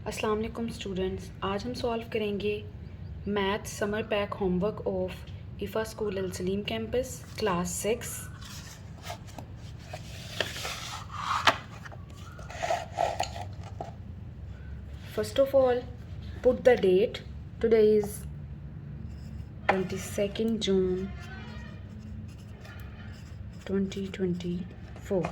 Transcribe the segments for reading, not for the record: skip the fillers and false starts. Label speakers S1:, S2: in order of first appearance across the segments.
S1: अस्सलाम वालेकुम स्टूडेंट्स, आज हम सॉल्व करेंगे math summer pack homework of Ifa school Al Saleem campus class 6। First of all put the date. Today is 22nd June 2024.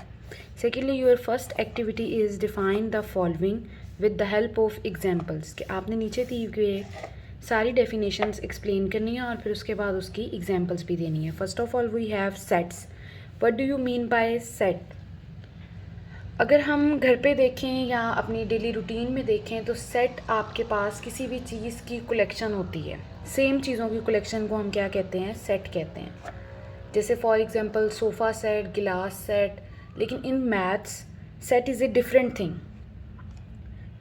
S1: Secondly, your first activity is define the following with the help of examples. कि आपने नीचे दी हुए सारी definitions explain करनी है और फिर उसके बाद उसकी एग्जांपल्स भी देनी है. First of all we have sets. What do you mean by set? अगर हम घर पे देखें या अपनी डेली रूटीन में देखें तो सेट आपके पास किसी भी चीज़ की कलेक्शन होती है. सेम चीज़ों की कलेक्शन को हम क्या कहते हैं? सेट कहते हैं. जैसे फॉर एग्जांपल सोफ़ा सेट, गिलास सेट. लेकिन in maths set is a different thing.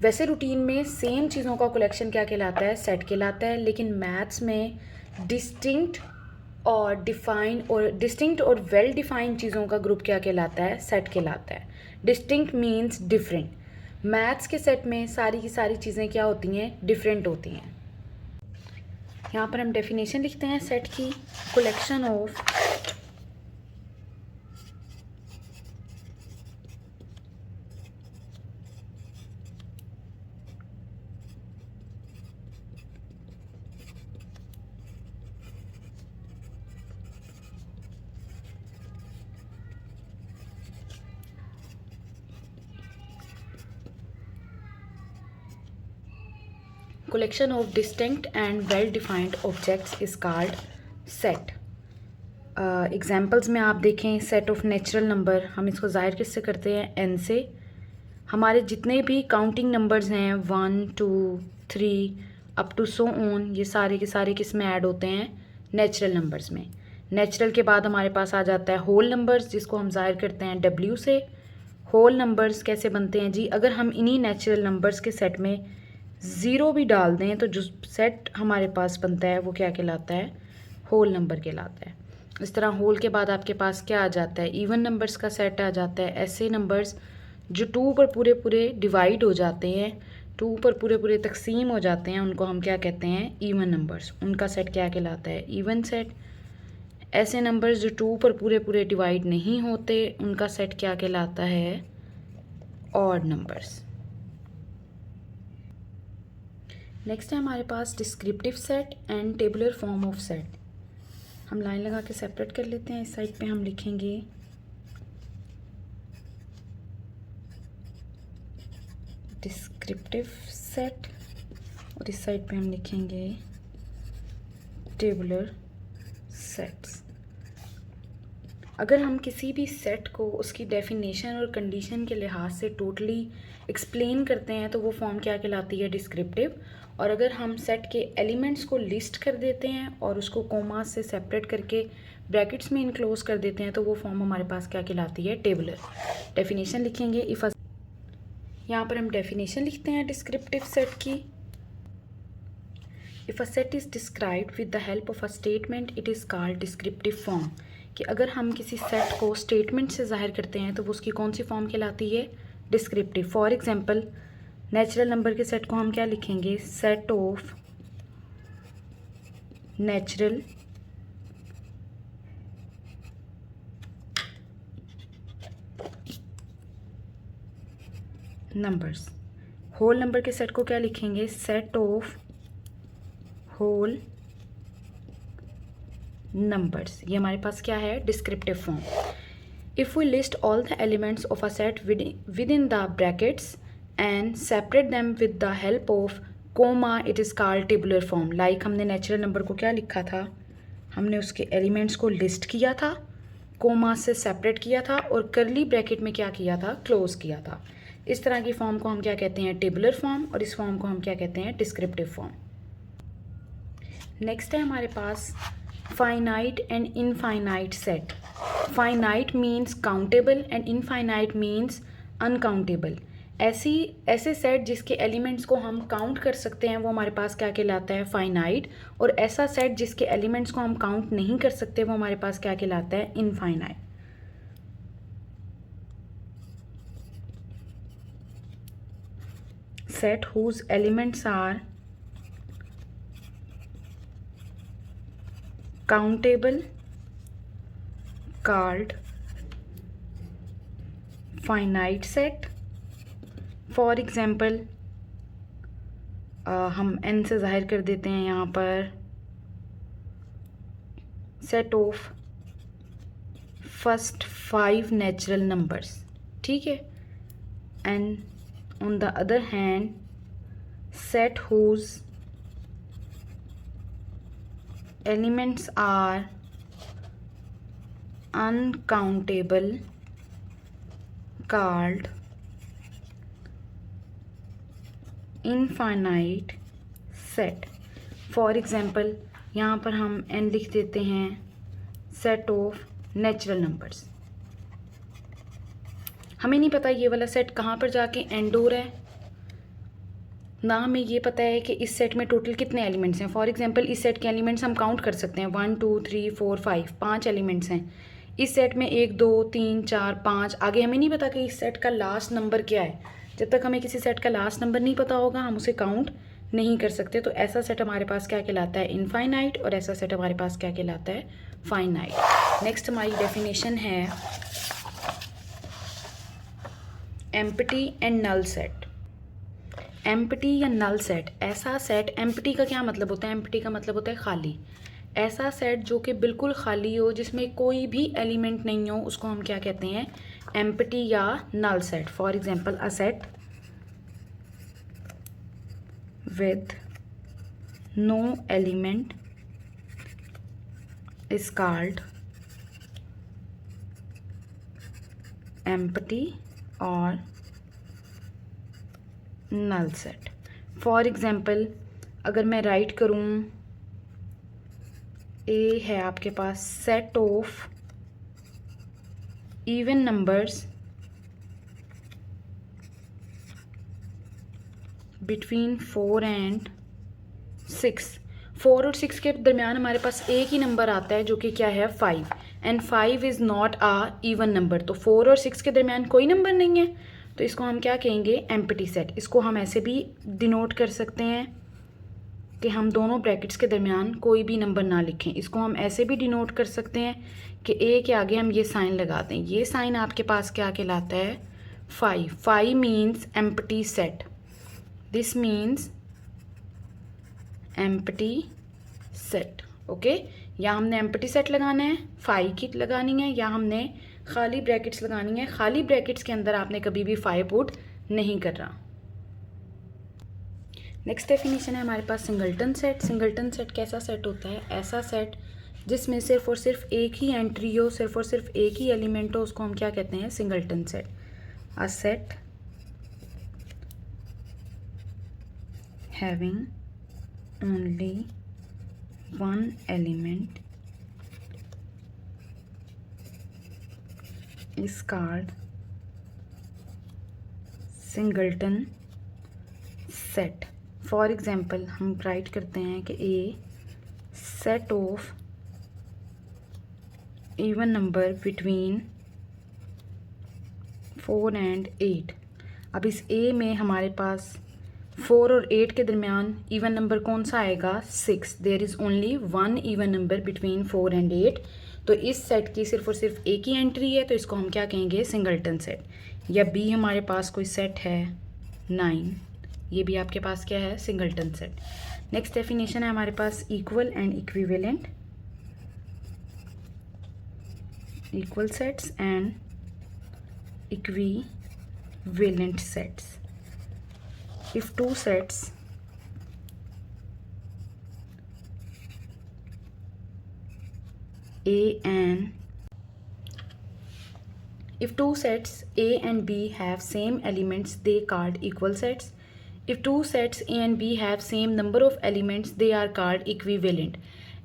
S1: वैसे रूटीन में सेम चीज़ों का कलेक्शन क्या कहलाता है? सेट कहलाता है. लेकिन मैथ्स में डिस्टिंक्ट और वेल डिफाइंड चीज़ों का ग्रुप क्या कहलाता है? सेट कहलाता है. Distinct means different. मैथ्स के सेट में सारी की सारी चीज़ें क्या होती हैं? डिफरेंट होती हैं. यहाँ पर हम डेफिनेशन लिखते हैं सेट की. Collection of collection of distinct and well defined objects is called set. Examples में आप देखें सेट ऑफ नेचुरल नंबर. हम इसको ज़ाहिर किससे करते हैं? एन से. हमारे जितने भी काउंटिंग नंबर्स हैं 1 2 3 अप टू सो ऑन, ये सारे के सारे किस में ऐड होते हैं? नेचुरल नंबर्स में. नेचुरल के बाद हमारे पास आ जाता है होल नंबर्स, जिसको हम ज़ाहिर करते हैं डब्ल्यू से. होल नंबर्स कैसे बनते हैं जी? अगर हम इन्हीं नेचुरल नंबर्स के सेट में ज़ीरो भी डाल दें तो जो सेट हमारे पास बनता है वो क्या कहलाता है? होल नंबर कहलाता है. इस तरह होल के बाद आपके पास क्या आ जाता है? इवन नंबर्स का सेट आ जाता है. ऐसे नंबर्स जो टू पर पूरे पूरे डिवाइड हो जाते हैं, टू पर पूरे पूरे तकसीम हो जाते हैं, उनको हम क्या कहते हैं? Even numbers. उनका सेट क्या कहलाता है? Even set. ऐसे नंबर्स जो टू पर पूरे पूरे डिवाइड नहीं होते, उनका सेट क्या कहलाता है? Odd numbers. नेक्स्ट है हमारे पास descriptive set and tabular form of set. हम लाइन लगा के सेपरेट कर लेते हैं. इस साइड पे हम लिखेंगे डिस्क्रिप्टिव सेट और इस साइड पे हम लिखेंगे टेबुलर सेट्स. अगर हम किसी भी सेट को उसकी डेफिनेशन और कंडीशन के लिहाज से टोटली एक्सप्लेन करते हैं तो वो फॉर्म क्या कहलाती है? डिस्क्रिप्टिव. और अगर हम सेट के एलिमेंट्स को लिस्ट कर देते हैं और उसको कोमा से सेपरेट करके ब्रैकेट्स में इनक्लोज कर देते हैं तो वो फॉर्म हमारे पास क्या कहलाती है? टेबुलर. डेफिनेशन लिखेंगे. यहाँ पर हम डेफिनेशन लिखते हैं डिस्क्रिप्टिव सेट की. If a set is described with the help of a statement it is called descriptive form. कि अगर हम किसी सेट को स्टेटमेंट से ज़ाहिर करते हैं तो वो उसकी कौन सी फॉर्म कहलाती है? Descriptive. For example natural number के सेट को हम क्या लिखेंगे? Set of natural numbers. Whole number के सेट को क्या लिखेंगे? Set of whole numbers. ये हमारे पास क्या है? Descriptive form. If we list all the elements of a set within the brackets and separate them with the help of comma it is called tabular form. like हमने natural number को क्या लिखा था? हमने उसके elements को list किया था, कोमा से सेपरेट किया था और करली ब्रैकेट में क्या किया था? क्लोज किया था. इस तरह की फॉर्म को हम क्या कहते हैं? Tabular form. और इस फॉर्म को हम क्या कहते हैं? Descriptive form. नेक्स्ट है हमारे पास finite and infinite set. Finite means countable and infinite means uncountable. ऐसे सेट जिसके एलिमेंट्स को हम काउंट कर सकते हैं वो हमारे पास क्या कहलाता है? फाइनाइट. और ऐसा सेट जिसके एलिमेंट्स को हम काउंट नहीं कर सकते वो हमारे पास क्या कहलाता है? Infinite. set whose elements are countable called finite set. For example हम n से ज़ाहिर कर देते हैं यहाँ पर set of first 5 natural numbers, ठीक है, and on the other hand set whose elements are uncountable called infinite set. For example यहाँ पर हम n लिख देते हैं सेट ऑफ नेचुरल नंबर्स. हमें नहीं पता ये वाला सेट कहाँ पर जाके एंड हो रहा है, ना हमें ये पता है कि इस सेट में टोटल कितने एलिमेंट्स हैं. फॉर एग्जांपल इस सेट के एलिमेंट्स हम काउंट कर सकते हैं 1 2 3 4 5, 5 एलिमेंट्स हैं. इस सेट में 1 2 3 4 5, आगे हमें नहीं पता कि इस सेट का लास्ट नंबर क्या है. जब तक हमें किसी सेट का लास्ट नंबर नहीं पता होगा हम उसे काउंट नहीं कर सकते. तो ऐसा सेट हमारे पास क्या कहलाता है, इनफाइनाइट, और ऐसा सेट हमारे पास क्या कहलाता है, फाइनाइट. नेक्स्ट हमारी डेफिनेशन है empty and null set. Empty या नल सेट, ऐसा सेट, एम्प्टी का क्या मतलब होता है, एम्प्टी का मतलब होता है खाली. ऐसा सेट जो कि बिल्कुल खाली हो, जिसमें कोई भी एलिमेंट नहीं हो, उसको हम क्या कहते हैं, एम्प्टी या null set. For example a set with no element is called empty और नल सेट. फॉर एग्जाम्पल अगर मैं राइट करूँ, ए है आपके पास set of even numbers between 4 and 6. 4 और 6 के दरमियान हमारे पास एक ही नंबर आता है जो कि क्या है, 5, and 5 is not a even number. तो 4 और 6 के दरमियान कोई नंबर नहीं है, तो इसको हम क्या कहेंगे, एम्प्टी सेट. इसको हम ऐसे भी डिनोट कर सकते हैं कि हम दोनों ब्रैकेट्स के दरमियान कोई भी नंबर ना लिखें. इसको हम ऐसे भी डिनोट कर सकते हैं कि ए के आगे हम ये साइन लगा दें. ये साइन आपके पास क्या कहलाता है, 5. 5 means empty set. This means empty set. Okay, या हमने एम्प्टी सेट लगाना है, 5 की लगानी है, या हमने खाली ब्रैकेट्स लगानी है. खाली ब्रैकेट्स के अंदर आपने कभी भी 5 पुट नहीं करना. नेक्स्ट डेफिनेशन है हमारे पास सिंगलटन सेट. सिंगलटन सेट कैसा सेट होता है, ऐसा सेट जिसमें सिर्फ और सिर्फ एक ही एंट्री हो, सिर्फ और सिर्फ एक ही एलिमेंट हो, उसको हम क्या कहते हैं, singleton set. A set having only one element is called singleton set. For example हम राइट करते हैं कि a set of even number between 4 and 8. अब इस ए में हमारे पास 4 और 8 के दरमियान इवन नंबर कौन सा आएगा, 6. There is only one even number between 4 and 8. तो इस सेट की सिर्फ और सिर्फ एक ही एंट्री है, तो इसको हम क्या कहेंगे, सिंगलटन सेट. या बी हमारे पास कोई सेट है 9, ये भी आपके पास क्या है, सिंगलटन सेट. नेक्स्ट डेफिनेशन है हमारे पास equal and equivalent. Equal sets and equivalent sets. If two sets if two sets A and B have same elements, they called equal sets. If two sets A and B have same number of elements, they are called equivalent.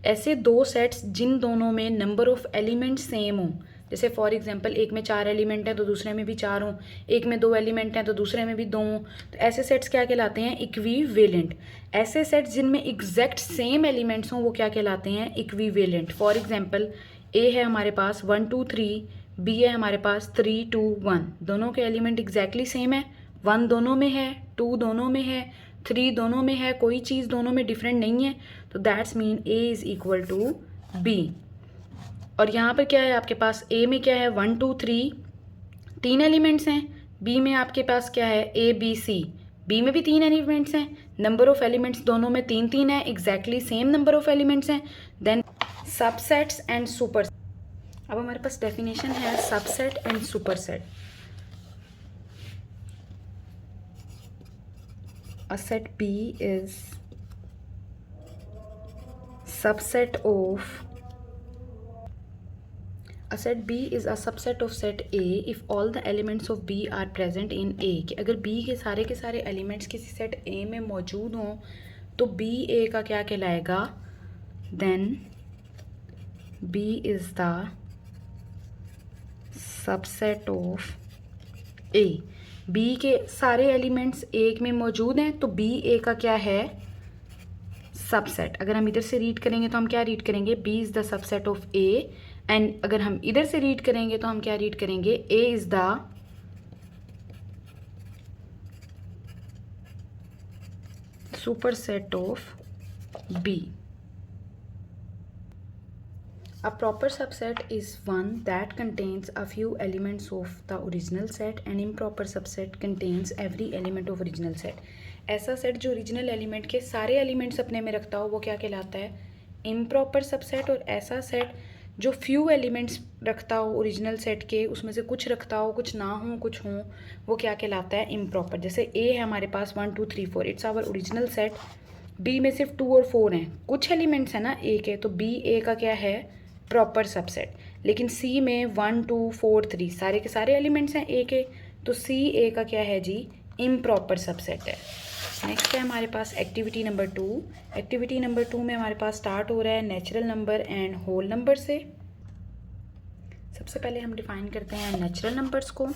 S1: ऐसे दो sets जिन दोनों में number of element same हो, जैसे for example एक में 4 element हैं तो दूसरे में भी 4 हों, एक में 2 एलिमेंट हैं तो दूसरे में भी 2 हों, तो ऐसे सेट्स क्या कहलाते हैं, इक्विवेलेंट. ऐसे सेट्स जिनमें एग्जैक्ट सेम एलिमेंट्स हों वो क्या कहलाते हैं, इक्विवेलेंट. फॉर एग्जांपल ए है हमारे पास 1 2 3, बी है हमारे पास 3 2 1. दोनों के एलिमेंट एग्जैक्टली सेम है, 1 दोनों में है, 2 दोनों में है, 3 दोनों में है, कोई चीज़ दोनों में डिफरेंट नहीं है, तो that's mean A is equal to B। और यहाँ पर क्या है आपके पास, A में क्या है 1 2 3 3 एलिमेंट्स हैं, B में आपके पास क्या है A B C, B में भी 3 एलिमेंट्स हैं, नंबर ऑफ एलिमेंट्स दोनों में 3 3 है, exactly same number of elements हैं। देन सबसेट्स एंड सुपर, अब हमारे पास डेफिनेशन है subset and superset. A set B is subset of A set B is a subset of set A if all the elements of B are present in A। कि अगर B के सारे elements किसी set A में मौजूद हों तो B A का क्या कहलाएगा, then B is the subset of A। B के सारे एलिमेंट्स एक में मौजूद हैं तो B A का क्या है, सबसेट। अगर हम इधर से रीड करेंगे तो हम क्या रीड करेंगे, B is the subset of A, and अगर हम इधर से रीड करेंगे तो हम क्या रीड करेंगे, A is the superset of B। A proper subset is one that contains a few elements of the original set. An improper subset contains every element of original set। ऐसा set जो original element के सारे elements अपने में रखता हो वो क्या कहलाता है, इम्प्रॉपर सबसेट। और ऐसा सेट जो फ्यू एलिमेंट्स रखता हो ओरिजिनल सेट के, उसमें से कुछ रखता हो, कुछ ना हो, कुछ हो, वो क्या कहलाता है, इम्प्रॉपर। जैसे A है हमारे पास 1 2 3 4, it's our original set. B में सिर्फ 2 और 4 हैं, कुछ एलिमेंट्स हैं ना A के, तो B A का क्या है, प्रॉपर सबसेट। लेकिन C में 1 2 4 3 सारे के सारे एलिमेंट्स हैं A के, तो C A का क्या है जी, इम्प्रॉपर सबसेट है। नेक्स्ट है हमारे पास एक्टिविटी नंबर 2। एक्टिविटी नंबर 2 में हमारे पास स्टार्ट हो रहा है natural number and whole number से। सबसे पहले हम डिफाइन करते हैं नेचुरल नंबर्स को।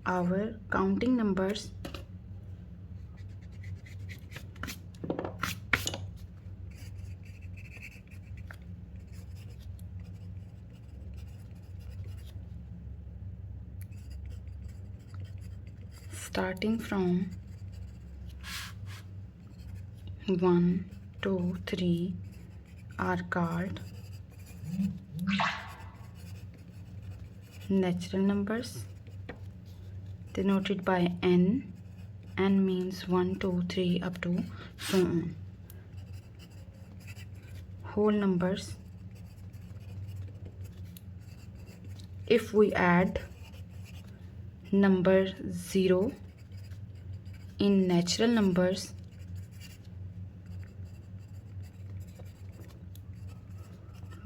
S1: Our counting numbers starting from 1 2 3 are called natural numbers denoted by n. N means 1 2 3 up to so on. Whole numbers, if we add number 0 in natural numbers,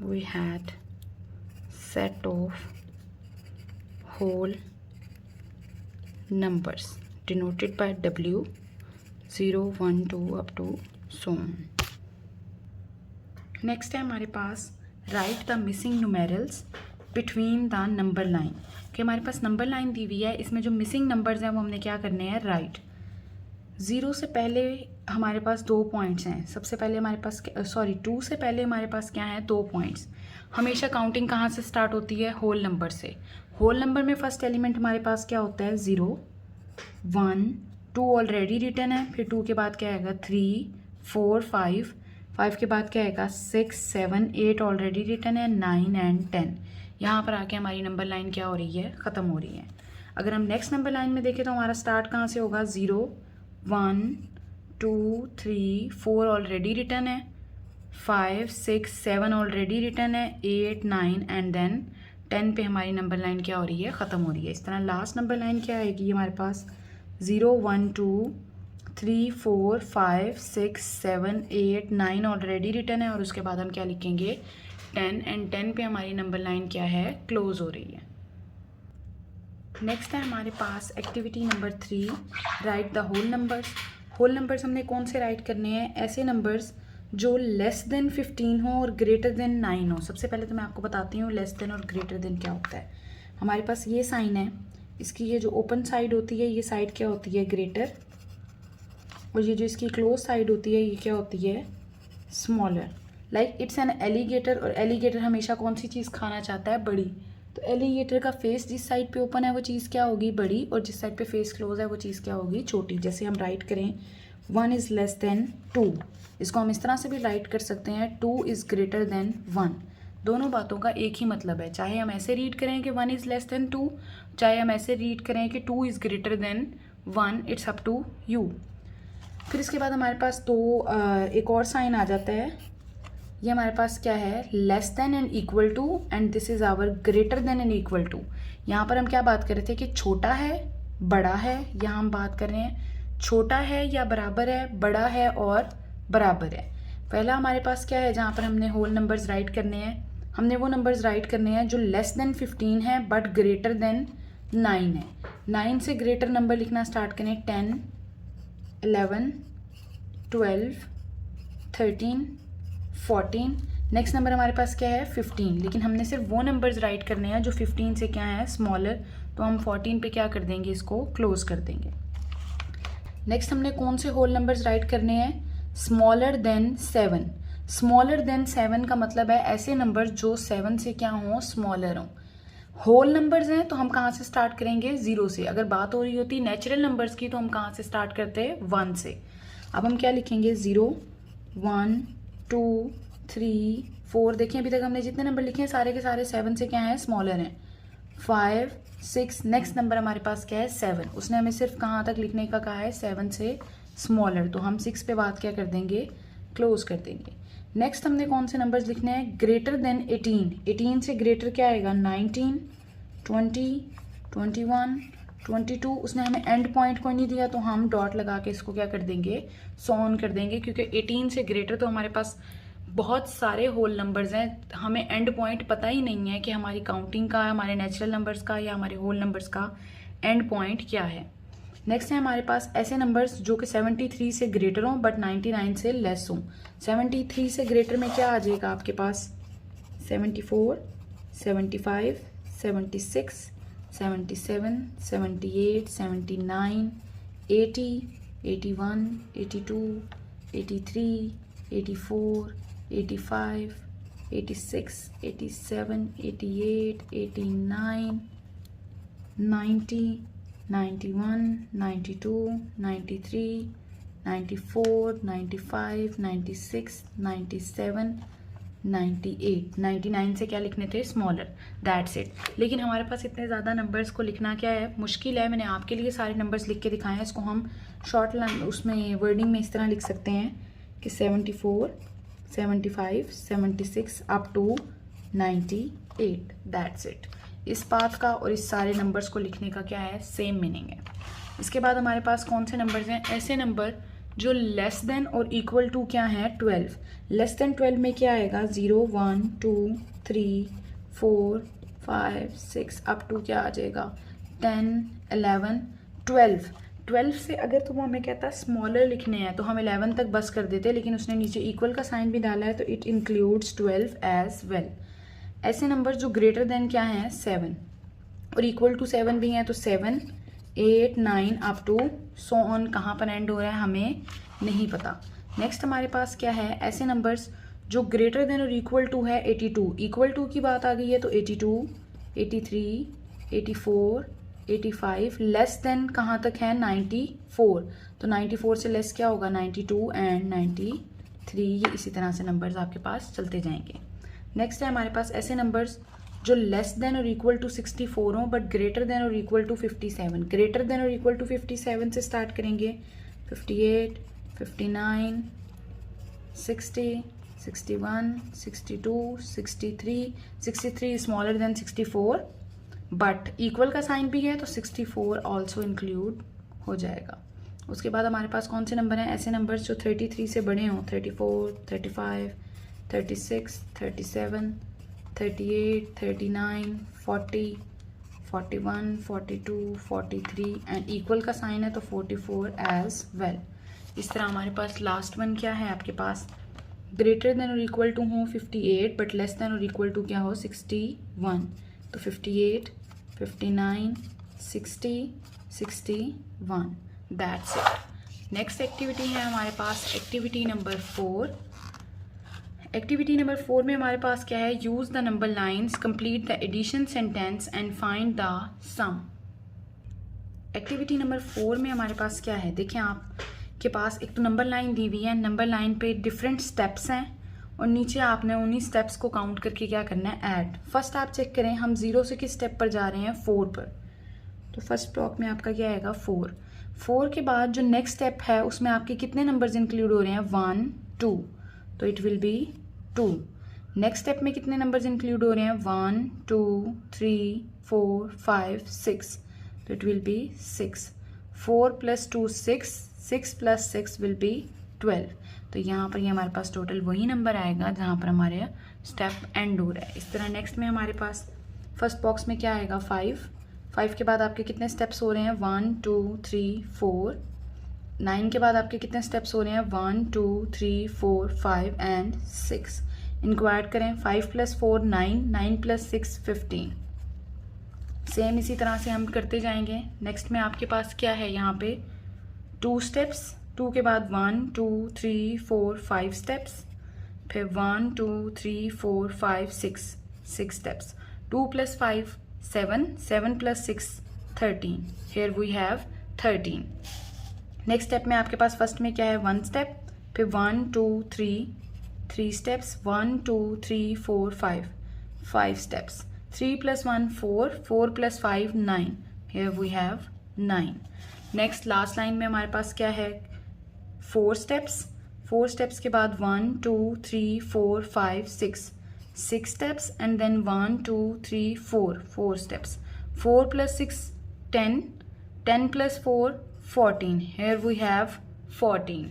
S1: we had set of whole numbers denoted by W, 0 1 2 up to so on. Next है हमारे पास write the missing numerals between the number line. कि हमारे पास number line दी हुई है, इसमें जो missing numbers हैं वो हमने क्या करने हैं, राइट। 0 से पहले हमारे पास 2 पॉइंट्स हैं। सबसे पहले हमारे पास 2 से पहले हमारे पास क्या है, 2 पॉइंट्स। हमेशा काउंटिंग कहाँ से स्टार्ट होती है, होल नंबर से। होल नंबर में फर्स्ट एलिमेंट हमारे पास क्या होता है, 0 1 2 ऑलरेडी रिटर्न है, फिर 2 के बाद क्या आएगा 3 4 5 5 के बाद क्या आएगा 6 7 8 ऑलरेडी रिटर्न है, 9 एंड 10। यहाँ पर आके हमारी नंबर लाइन क्या हो रही है, ख़त्म हो रही है। अगर हम नेक्स्ट नंबर लाइन में देखें तो हमारा स्टार्ट कहाँ से होगा, 0 1 2 3 4 ऑलरेडी रिटर्न है, 5 6 7 ऑलरेडी रिटर्न है, 8 9 एंड देन 10 पे हमारी नंबर लाइन क्या हो रही है, ख़त्म हो रही है। इस तरह लास्ट नंबर लाइन क्या आएगी हमारे पास, 0 1 2 3 4 5 6 7 8 9 ऑलरेडी रिटर्न है, और उसके बाद हम क्या लिखेंगे 10, एंड 10 पे हमारी नंबर लाइन क्या है, क्लोज हो रही है। नेक्स्ट है हमारे पास activity number 3, write the whole numbers. Whole numbers हमने कौन से राइट करने हैं, ऐसे नंबर्स जो लेस देन 15 हो और ग्रेटर देन 9 हो। सबसे पहले तो मैं आपको बताती हूँ लेस देन और ग्रेटर देन क्या होता है। हमारे पास ये साइन है, इसकी ये जो ओपन साइड होती है ये साइड क्या होती है, ग्रेटर, और ये जो इसकी क्लोज साइड होती है ये क्या होती है, smaller. Like it's an alligator, और एलिगेटर हमेशा कौन सी चीज़ खाना चाहता है? बड़ी। तो एलिगेटर का फेस जिस साइड पे ओपन है वो चीज़ क्या होगी? बड़ी, और जिस साइड पे फेस क्लोज है वो चीज़ क्या होगी? छोटी। जैसे हम राइट करें 1 इज़ लेस देन 2, इसको हम इस तरह से भी राइट कर सकते हैं 2 इज़ ग्रेटर देन 1। दोनों बातों का एक ही मतलब है, चाहे हम ऐसे रीड करें कि 1 इज़ लेस देन 2, चाहे हम ऐसे रीड करें कि 2 is greater than 1, it's up to you. फिर इसके बाद हमारे पास एक और साइन आ जाता है, ये हमारे पास क्या है? Less than and equal to, and this is our greater than and equal to. यहाँ पर हम क्या बात कर रहे थे कि छोटा है, बड़ा है, यहाँ हम बात कर रहे हैं छोटा है या बराबर है, बड़ा है और बराबर है। पहला हमारे पास क्या है जहाँ पर हमने होल नंबर्स राइट करने हैं? हमने वो नंबर्स राइट करने हैं जो लेस देन 15 है बट ग्रेटर देन 9 है। 9 से ग्रेटर नंबर लिखना स्टार्ट करें, 10, 11, 12, 13, 14। नेक्स्ट नंबर हमारे पास क्या है? 15, लेकिन हमने सिर्फ वो नंबर्स राइट करने हैं जो 15 से क्या है? स्मॉलर। तो हम 14 पे क्या कर देंगे? इसको क्लोज कर देंगे। नेक्स्ट हमने कौन से होल नंबर्स राइट करने हैं? Smaller than 7। स्मॉलर देन 7 का मतलब है ऐसे नंबर जो 7 से क्या हों? स्मॉलर हों। होल नंबर्स हैं तो हम कहाँ से स्टार्ट करेंगे? 0 से। अगर बात हो रही होती नेचुरल नंबर्स की तो हम कहाँ से स्टार्ट करते हैं? 1 से। अब हम क्या लिखेंगे? 0, 1, 2, 3, 4। देखिए अभी तक हमने जितने नंबर लिखे हैं सारे के सारे 7 से क्या है? स्मॉलर हैं। 5, 6, नेक्स्ट नंबर हमारे पास क्या है? 7। उसने हमें सिर्फ कहाँ तक लिखने का कहा है? 7 से स्मॉलर। तो हम 6 पे बात क्या कर देंगे? क्लोज कर देंगे। नेक्स्ट हमने कौन से नंबर्स लिखने हैं? Greater than 18। 18 से ग्रेटर क्या आएगा? 19, 20, 21, 22। उसने हमें एंड पॉइंट कोई नहीं दिया तो हम डॉट लगा के इसको क्या कर देंगे? सो ऑन कर देंगे, क्योंकि 18 से ग्रेटर तो हमारे पास बहुत सारे होल नंबर्स हैं, हमें एंड पॉइंट पता ही नहीं है कि हमारी काउंटिंग का, हमारे नेचुरल नंबर्स का या हमारे होल नंबर्स का एंड पॉइंट क्या है। नेक्स्ट है हमारे पास ऐसे नंबर्स जो कि 73 से ग्रेटर हों बट 99 से लेस हों। 73 से ग्रेटर में क्या आ जाएगा आपके पास? 74, 75, 76, 77, 78, 79, 80, 81, 82, 83, 84, 85, 86, 87, 88, 89, 90, 91, 92, 93, 94, 95, 96, 97, 98, 99 से क्या लिखने थे? स्मॉलर। That's it. लेकिन हमारे पास इतने ज़्यादा नंबर्स को लिखना क्या है? मुश्किल है। मैंने आपके लिए सारे नंबर्स लिख के दिखाए हैं। इसको हम शॉर्ट उसमें वर्डिंग में इस तरह लिख सकते हैं कि 74, 75, 76 अप टू 98। That's it. इस पाथ का और इस सारे नंबर्स को लिखने का क्या है? सेम मीनिंग है। इसके बाद हमारे पास कौन से नंबर्स हैं? ऐसे नंबर जो लेस देन और इक्वल टू क्या है? 12। लेस देन 12 में क्या आएगा? 0, 1, 2, 3, 4, 5, 6 अप टू क्या आ जाएगा? 10, 11, 12। 12 से अगर तो वो हमें कहता स्मॉलर लिखने हैं तो हम 11 तक बस कर देते, लेकिन उसने नीचे इक्वल का साइन भी डाला है तो इट इंक्लूड्स 12 एज वेल। ऐसे नंबर जो ग्रेटर देन क्या हैं? 7 और इक्वल टू 7 भी हैं तो 7, 8, 9 अप टू सो ऑन। कहाँ पर एंड हो रहा है हमें नहीं पता। नेक्स्ट हमारे पास क्या है? ऐसे नंबर्स जो ग्रेटर देन और इक्वल टू है 82। इक्वल टू की बात आ गई है तो 82, 83, 84, 85। लेस देन कहाँ तक है? 94। तो 94 से लेस क्या होगा? 92 एंड 93। ये इसी तरह से नंबर्स आपके पास चलते जाएंगे। नेक्स्ट है हमारे पास ऐसे नंबर्स जो लेस देन और इक्वल टू 64 हों बट ग्रेटर देन और इक्वल टू 57। ग्रेटर देन और इक्वल टू 57 से स्टार्ट करेंगे। 58, 59, 60, 61, 62, 63। 63 स्मॉलर देन 64 बट इक्वल का साइन भी है तो 64 ऑल्सो इंक्लूड हो जाएगा। उसके बाद हमारे पास कौन से नंबर हैं? ऐसे नंबर्स जो 33 से बड़े हों। 34, 35, 36, 37, 38, 39, 40, 41, 42, 43 एंड इक्वल का साइन है तो 44 एज वेल। इस तरह हमारे पास लास्ट वन क्या है आपके पास? ग्रेटर देन और इक्वल टू हो 58 बट लेस देन और इक्वल टू क्या हो? 61। तो 58, 59, 60, 61। That's it. नेक्स्ट एक्टिविटी है हमारे पास एक्टिविटी नंबर 4। एक्टिविटी नंबर 4 में हमारे पास क्या है, use the number lines, complete the addition sentence and find the sum. Activity number 4 में हमारे पास क्या है, देखिए आपके पास एक तो नंबर लाइन दी हुई है, नंबर लाइन पे डिफरेंट स्टेप्स हैं और नीचे आपने उन्हीं स्टेप्स को काउंट करके क्या करना है, ऐड। फर्स्ट आप चेक करें हम 0 से किस स्टेप पर जा रहे हैं, 4 पर। तो फर्स्ट ब्लॉक में आपका क्या आएगा, 4। 4 के बाद जो नेक्स्ट स्टेप है उसमें आपके कितने नंबर्स इंक्लूड हो रहे हैं, 1 2, तो it will B 2। Next step में कितने नंबर्स इंक्लूड हो रहे हैं, 1 2 3 4 5 6, तो it will B 6। 4 + 2 6, 6 + 6 will be 12। तो यहाँ पर ये हमारे पास टोटल वही नंबर आएगा जहाँ पर हमारे स्टेप एंड हो रहा है। इस तरह नेक्स्ट में हमारे पास फर्स्ट बॉक्स में क्या आएगा, 5। 5 के बाद आपके कितने स्टेप्स हो रहे हैं, 1 2 3 4। 9 के बाद आपके कितने स्टेप्स हो रहे हैं, 1 2 3 4 5 एंड 6। इनको ऐड करें, 5 + 4 9, 9 + 6 15। सेम इसी तरह से हम करते जाएंगे। नेक्स्ट में आपके पास क्या है, यहाँ पे 2 स्टेप्स, 2 के बाद 1 2 3 4 5 स्टेप्स, फिर 1 2 3 4 5 6 6 steps. 2 + 5 7, 7 + 6 13, here we have 13। Next step में आपके पास फर्स्ट में क्या है, 1 स्टेप, फिर 1 2 3 3 steps, 1 2 3 4 5 5 steps. 3 + 1 4, 4 + 5 9, here we have 9। Next last line में हमारे पास क्या है, 4 स्टेप्स, 4 स्टेप्स के बाद 1 2 3 4 5 6 6 steps and then 1 2 3 4 4 steps। 4 + 6 10, 10 + 4 14, here we have 14।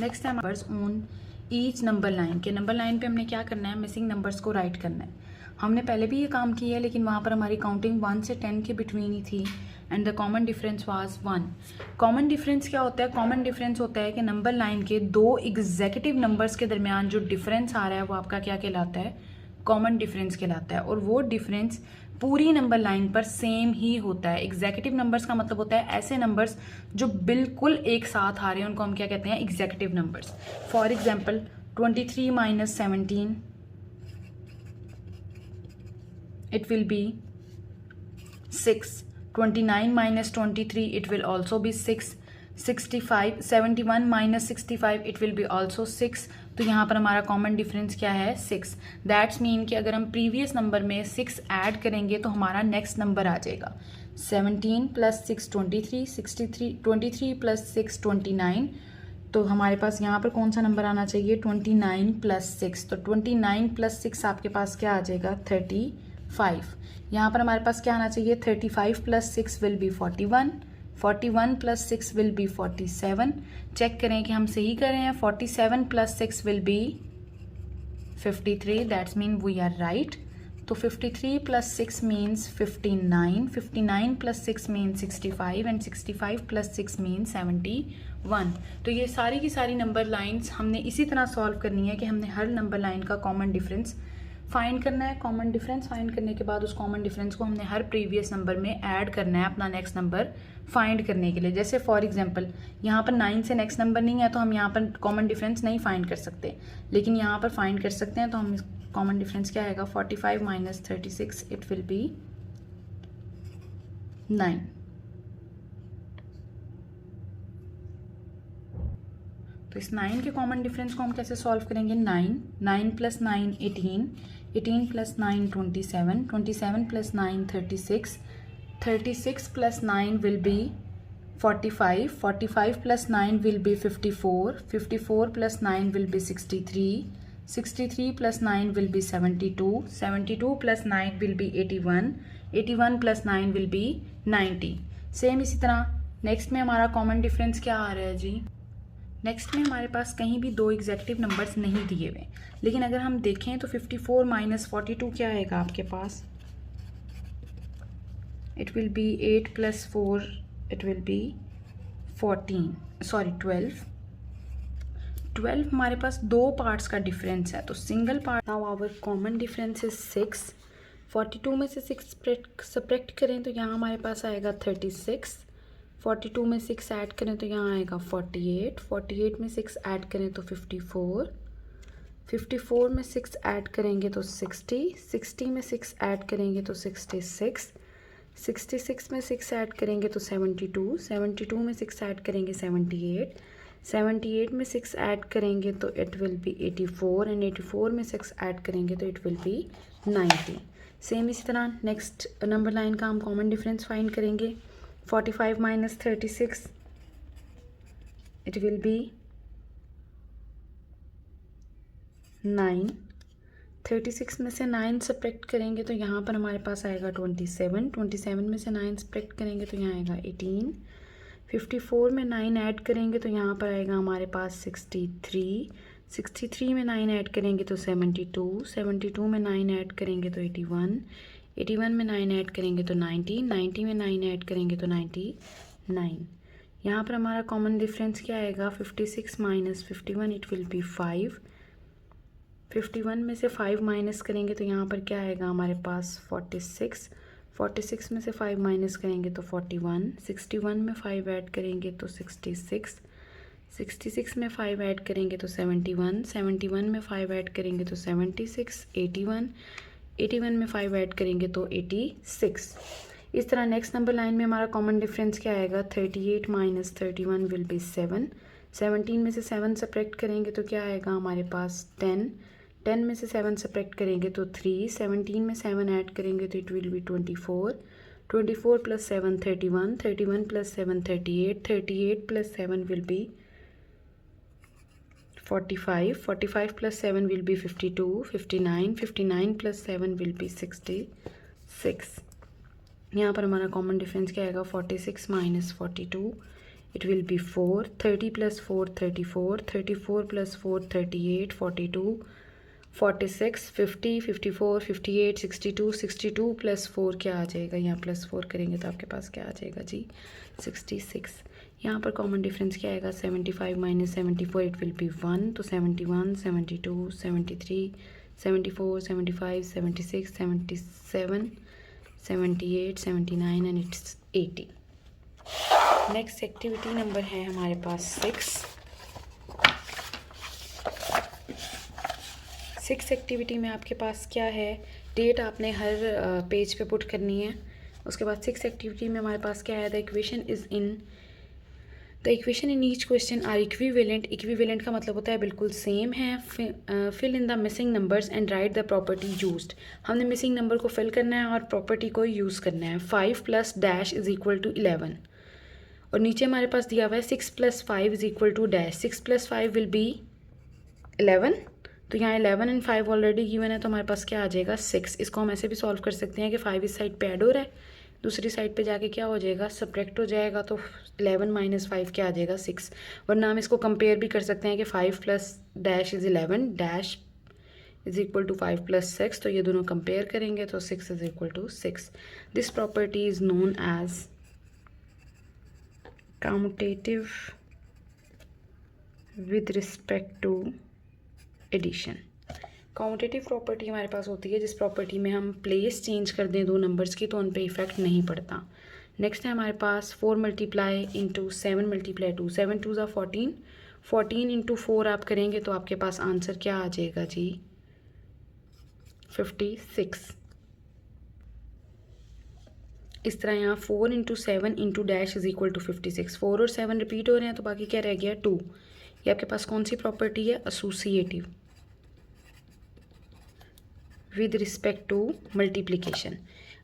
S1: Next है numbers on each number line. के नंबर लाइन पे हमने क्या करना है, मिसिंग नंबर्स को राइट करना है। हमने पहले भी ये काम किया है लेकिन वहाँ पर हमारी काउंटिंग 1 से 10 के बिटवीन ही थी and the common difference was 1। Common difference क्या होता है, कॉमन डिफरेंस होता है कि नंबर लाइन के 2 एग्जीक्यूटिव नंबर्स के दरमियान जो डिफरेंस आ रहा है वो आपका क्या कहलाता है, कॉमन डिफरेंस कहलाता है। और वो डिफरेंस पूरी नंबर लाइन पर सेम ही होता है। एग्जीक्यूटिव नंबर्स का मतलब होता है ऐसे नंबर्स जो बिल्कुल एक साथ आ रहे हैं, उनको हम क्या कहते हैं, executive numbers. For example 23 - 17, it will be 6। 29 - 23, it will also be 6। 71 - 65, it will be also 6। तो यहाँ पर हमारा कॉमन डिफरेंस क्या है, 6। दैट्स मीन कि अगर हम प्रीवियस नंबर में 6 ऐड करेंगे तो हमारा नेक्स्ट नंबर आ जाएगा 17 + 6 23, 23 + 6 29। तो हमारे पास यहाँ पर कौन सा नंबर आना चाहिए, 29 + 6। तो 29 + 6 आपके पास क्या आ जाएगा, 35। यहाँ पर हमारे पास क्या आना चाहिए, 35 + 6 will be 41, 41 + 6 will be 47। Check करें कि हम सही कर रहे हैं, 47 + 6 will be 53, that's mean we are right. तो 53 + 6 मीन्स 59, 59 + 6 मीन्स 65 एंड 65 + 6 मीन्स 71। तो ये सारी की सारी नंबर लाइंस हमने इसी तरह सॉल्व करनी है कि हमने हर नंबर लाइन का कॉमन डिफरेंस फाइंड करना है। कॉमन डिफरेंस फाइंड करने के बाद उस कॉमन डिफरेंस को हमने हर प्रीवियस नंबर में ऐड करना है अपना नेक्स्ट नंबर फाइंड करने के लिए। जैसे फॉर एग्जांपल यहाँ पर 9 से नेक्स्ट नंबर नहीं है तो हम यहाँ पर कॉमन डिफरेंस नहीं फाइंड कर सकते, लेकिन यहाँ पर फाइंड कर सकते हैं। तो हम कॉमन डिफरेंस क्या आएगा, 45 - 36, इट विल बी 9। तो इस 9 के कॉमन डिफरेंस को हम कैसे सॉल्व करेंगे, 9 + 9 18, 18 + 9 27, 27 + 9 36, 36 + 9 will be 45, 45 + 9 will be 54, 54 + 9 will be 63, 63 + 9 will be 72, 72 + 9 will be 81, 81 + 9 will be 90। Same इसी तरह नेक्स्ट में हमारा कॉमन डिफरेंस क्या आ रहा है जी, नेक्स्ट में हमारे पास कहीं भी 2 एग्जैक्टिव नंबर्स नहीं दिए हुए, लेकिन अगर हम देखें तो 54 - 42 क्या आएगा आपके पास, it will be 8 + 4, it will be 12। 12 हमारे पास 2 पार्ट्स का डिफरेंस है, तो single part. Now our common difference is 6। 42 में से 6 सब्ट्रैक्ट करें तो यहाँ हमारे पास आएगा 36, 42 में 6 ऐड करें तो यहाँ आएगा 48, 48 में 6 ऐड करें तो 54, 54 में 6 ऐड करेंगे तो 60, 60 में 6 ऐड करेंगे तो 66, 66 में 6 ऐड करेंगे तो 72, 72 में 6 ऐड करेंगे 78, 78 में 6 ऐड करेंगे तो इट विल बी 84 एंड 84 में 6 ऐड करेंगे तो इट विल बी 90। सेम इसी तरह नेक्स्ट नंबर लाइन का हम कॉमन डिफरेंस फाइंड करेंगे। 45 माइनस 36 इट विल बी 9। 36 में से 9 सब्ट्रैक्ट करेंगे तो यहाँ पर हमारे पास आएगा 27, 27 में से 9 सब्ट्रैक्ट करेंगे तो यहाँ आएगा 18, 54 में 9 ऐड करेंगे तो यहाँ पर आएगा हमारे पास 63, 63 में 9 ऐड करेंगे तो 72, 72 में 9 ऐड करेंगे तो 81, 81 में 9 ऐड करेंगे तो 90, 90 में 9 ऐड करेंगे तो 99। यहाँ पर हमारा कॉमन डिफरेंस क्या आएगा? 56 माइनस 51 इट विल बी 5। 51 में से 5 माइनस करेंगे तो यहाँ पर क्या आएगा हमारे पास 46, 46 में से 5 माइनस करेंगे तो 41, 61 में 5 ऐड करेंगे तो 66, 66 में 5 ऐड करेंगे तो 71, 71 में 5 ऐड करेंगे तो 76, 81, 81 में 5 ऐड करेंगे तो 86। इस तरह नेक्स्ट नंबर लाइन में हमारा कॉमन डिफरेंस क्या आएगा? 38 माइनस 31 विल बी 7। 17 में से 7 सब्ट्रैक्ट करेंगे तो क्या आएगा हमारे पास 10। 10 में से 7 सब्ट्रैक्ट करेंगे तो 3। 17 में 7 ऐड करेंगे तो it will B 24। 24 plus 7 31, 31 plus 7 38, 38 plus 7 will B 45, 45 plus 7 will B 52, 59, 59 plus 7 will B 66। यहाँ पर हमारा कॉमन डिफरेंस क्या आएगा? 46 minus 42 it will B 4, 30 plus 4 34, 34 plus 4 38, 42, 46, 50, 54, 58, 62, 62 plus 4 क्या आ जाएगा? यहाँ प्लस 4 करेंगे तो आपके पास क्या आ जाएगा जी? 66। यहाँ पर कॉमन डिफरेंस क्या आएगा? 75 माइनस 74 इट विल बी 1, तो 71, 72, 73, 74, 75, 76, 77, 78, 79 and it's 80। Next activity number है हमारे पास 6 एक्टिविटी में आपके पास क्या है? डेट आपने हर पेज पे पुट करनी है। उसके बाद 6 एक्टिविटी में हमारे पास क्या है? The equation in each question are equivalent. Equivalent का मतलब होता है बिल्कुल सेम है। Fill in the missing numbers and write the property used. हमने मिसिंग नंबर को फिल करना है और प्रॉपर्टी को यूज़ करना है। 5 plus dash is equal to 11 और नीचे हमारे पास दिया हुआ है 6 plus 5 is equal to dash. 6 plus 5 will be 11, तो यहाँ 11 एंड 5 ऑलरेडी गिवन है तो हमारे पास क्या आ जाएगा? 6। इसको हम ऐसे भी सॉल्व कर सकते हैं कि 5 इस साइड पे ऐड हो रहा है, दूसरी साइड पे जाके क्या हो जाएगा? सब्ट्रैक्ट हो जाएगा, तो 11 माइनस 5 क्या आ जाएगा? 6। वरना हम इसको कंपेयर भी कर सकते हैं कि 5 plus dash is 11, dash is equal to 5 plus 6, तो ये दोनों कंपेयर करेंगे तो 6 is equal to 6। This property is known as commutative with respect to addition. Commutative property हमारे पास होती है जिस प्रॉपर्टी में हम प्लेस चेंज कर दें दो नंबर्स की तो उन पे इफेक्ट नहीं पड़ता। नेक्स्ट है हमारे पास 4 मल्टीप्लाई इंटू 7 मल्टीप्लाई 2, 7 2 ज़ा 14, 14 इंटू 4 आप करेंगे तो आपके पास आंसर क्या आ जाएगा जी? 56। इस तरह यहाँ 4 into 7 into dash is equal to 56। 4 और 7 रिपीट हो रहे हैं तो बाकी क्या रह गया? 2। ये आपके पास कौन सी प्रॉपर्टी है? Associative with respect to multiplication.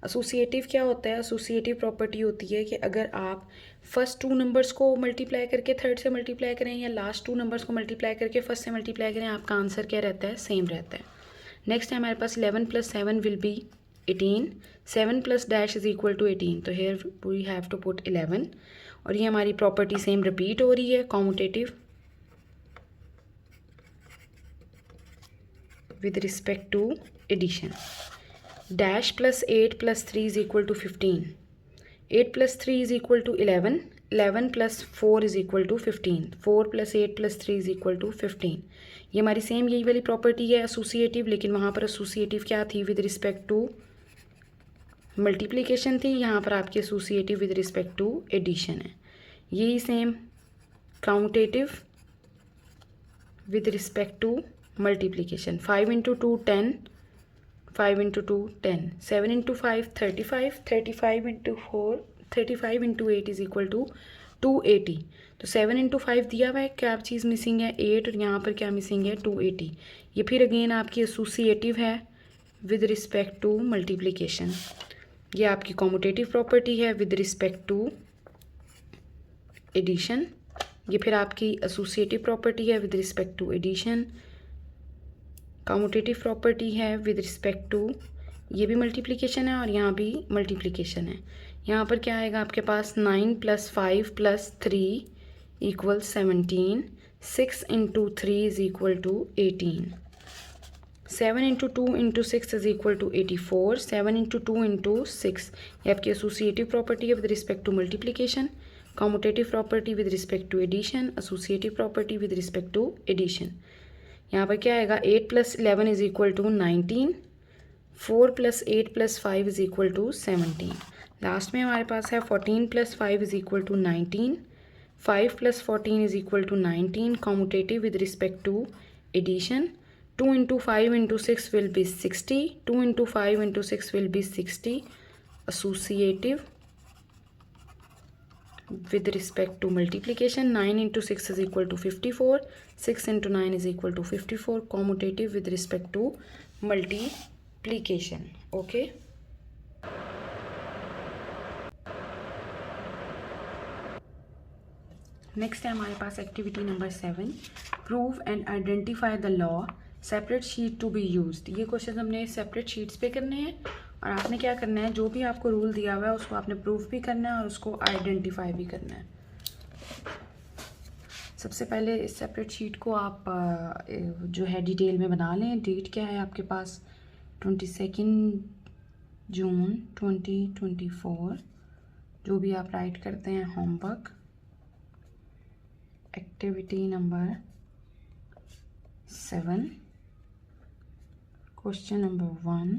S1: Associative क्या होता है? एसोसिएटिव प्रॉपर्टी होती है कि अगर आप फर्स्ट 2 नंबर्स को मल्टीप्लाई करके थर्ड से मल्टीप्लाई करें या लास्ट 2 नंबर्स को मल्टीप्लाई करके फर्स्ट से मल्टीप्लाई करें, आपका आंसर क्या रहता है? सेम रहता है। नेक्स्ट है हमारे पास 11 plus 7 will be 18, 7 plus dash is equal to 18, तो here we have to put 11 और ये हमारी प्रॉपर्टी सेम रिपीट हो रही है, commutative with respect to addition. Dash plus 8 plus 3 is equal to 15. 8 plus 3 is equal to 11. 11 plus 4 is equal to 15. 4 plus 8 plus 3 is equal to 15. ये हमारी same यही वाली प्रॉपर्टी है एसोसिएटिव, लेकिन वहाँ पर एसोसिएटिव क्या थी? विद रिस्पेक्ट टू मल्टीप्लिकेशन थी। यहाँ पर आपकी associative with respect to addition है। यही same commutative with respect to multiplication. 5 into 2 10, 5 into 2 10, 7 into 5 35, 35 into 4 35 into 8 is equal to 280। तो 7 इंटू 5 दिया हुआ है, क्या चीज़ मिसिंग है 8, और यहाँ पर क्या मिसिंग है 280। ये फिर अगेन आपकी एसोसिएटिव है विद रिस्पेक्ट टू मल्टीप्लिकेशन। ये आपकी कॉम्यूटेटिव प्रॉपर्टी है विद रिस्पेक्ट टू एडिशन। ये फिर आपकी एसोसिएटिव प्रॉपर्टी है with respect to addition. Commutative property है विद रिस्पेक्ट टू, ये भी मल्टीप्लिकेशन है और यहाँ भी मल्टीप्लिकेशन है। यहाँ पर क्या आएगा आपके पास 9 + 5 + 3 = 17, 6 into 3 is equal to 18, 7 into 2 into 6 is equal to 84, 7 into 2 into 6। ये आपकी एसोसिएटिव प्रॉपर्टी है with respect to multiplication, commutative property with respect to addition, associative property with respect to addition. यहाँ पर क्या आएगा 8 + 11 is equal to 19, 4 + 8 + 5 is equal to 17। Last में हमारे पास है 14 + 5 is equal to 19, 5 + 14 is equal to 19, commutative with respect to addition. 2 into 5 into 6 will be 60, 2 into 5 into 6 will be 60, associative with respect to multiplication। 9 into 6 is equal to 54, 6 into 9 is equal to 54, commutative with respect to multiplication। okay, next है हमारे पास activity number 7, prove and identify the law, separate sheet to be used. ये question हमने separate sheets पे करने हैं और आपने क्या करना है, जो भी आपको रूल दिया हुआ है उसको आपने प्रूव भी करना है और उसको आइडेंटिफाई भी करना है। सबसे पहले इस सेपरेट शीट को आप जो है डिटेल में बना लें। डेट क्या है आपके पास 22 जून 2024। जो भी आप राइट करते हैं homework, activity number 7, question number 1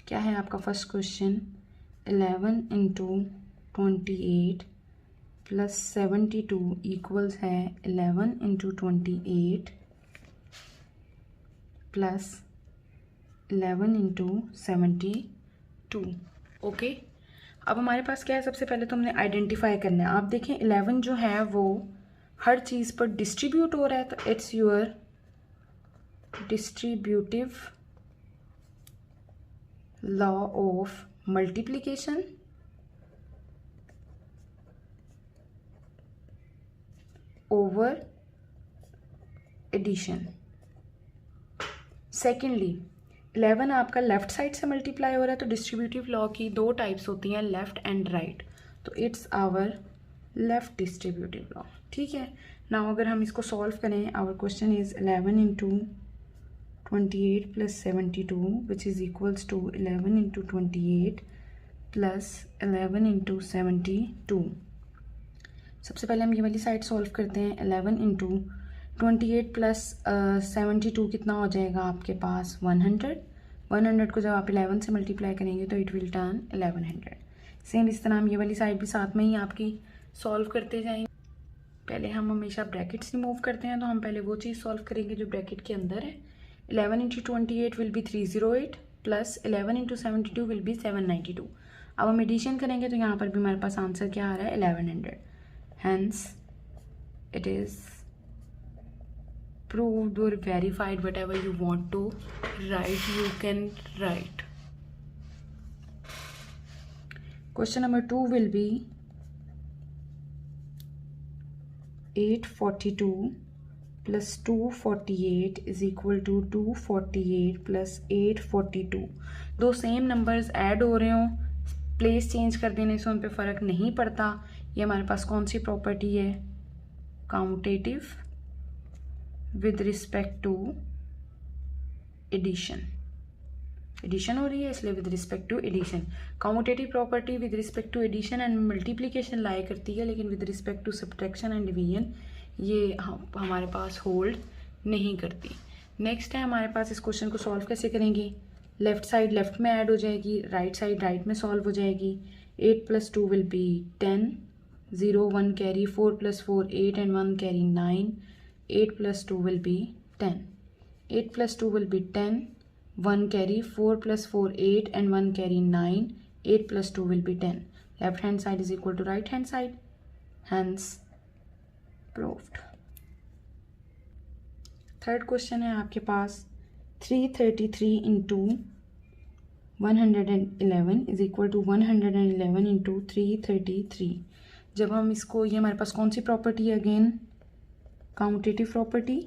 S1: क्या है आपका फर्स्ट क्वेश्चन, 11 इंटू 28 + 72 इक्वल्स है 11 इंटू 28 + 11 इंटू 72। ओके, अब हमारे पास क्या है, सबसे पहले तो हमने आइडेंटिफाई करना है। आप देखें 11 जो है वो हर चीज़ पर डिस्ट्रीब्यूट हो रहा है, तो it's your distributive law of multiplication over addition. Secondly 11 आपका लेफ्ट साइड से मल्टीप्लाई हो रहा है, तो डिस्ट्रीब्यूटिव लॉ की 2 टाइप्स होती हैं, लेफ्ट एंड राइट, तो it's our left distributive law. ठीक है, नाउ अगर हम इसको सॉल्व करें, our question is 11 into 28 + 72 which is equals to 11 into 28 + 11 into 72। सबसे पहले हम ये वाली साइड सॉल्व करते हैं। 11 इंटू 28 + 72 कितना हो जाएगा आपके पास 100। 100 को जब आप 11 से मल्टीप्लाई करेंगे तो इट विल टर्न 1100। सेम इस तरह हम ये वाली साइड भी साथ में ही आपकी सॉल्व करते जाएंगे। पहले हम हमेशा ब्रैकेट्स रिमूव करते हैं, तो हम पहले वो चीज़ सॉल्व करेंगे जो ब्रैकेट के अंदर है। 11 into 28 will be 308 + 11 into 72 will be 792। अब हम एडिशन करेंगे तो यहाँ पर भी हमारे पास आंसर क्या आ रहा है 1100। Hence it is proved or verified, whatever you want to write you can write। question number 2 will be 842 + 248 is equal to 248 + 842। दो सेम नंबर्स ऐड हो रहे हों, प्लेस चेंज कर देने से उन पे फ़र्क नहीं पड़ता। ये हमारे पास कौन सी प्रॉपर्टी है, commutative with respect to addition. Addition हो रही है इसलिए with respect to addition. Commutative property with respect to addition and multiplication लाई करती है, लेकिन with respect to subtraction and division ये हमारे पास होल्ड नहीं करती। नेक्स्ट है हमारे पास, इस क्वेश्चन को सॉल्व कैसे करेंगे, लेफ्ट साइड लेफ्ट में ऐड हो जाएगी, राइट साइड राइट में सॉल्व हो जाएगी। 8 + 2 will be 10, 0, 1 carry, 4 plus 4, 8 and 1 carry 9, 8 plus 2 will be 10. 8 plus 2 will be 10, 1 carry, 4 plus 4, 8 and 1 carry 9, 8 plus 2 will be 10. Left hand side is equal to right hand side, hence proved. Third question है आपके पास 333 into 111 is equal to 111 into 333. जब हम इसको, ये हमारे पास कौन सी प्रॉपर्टी है again, commutative property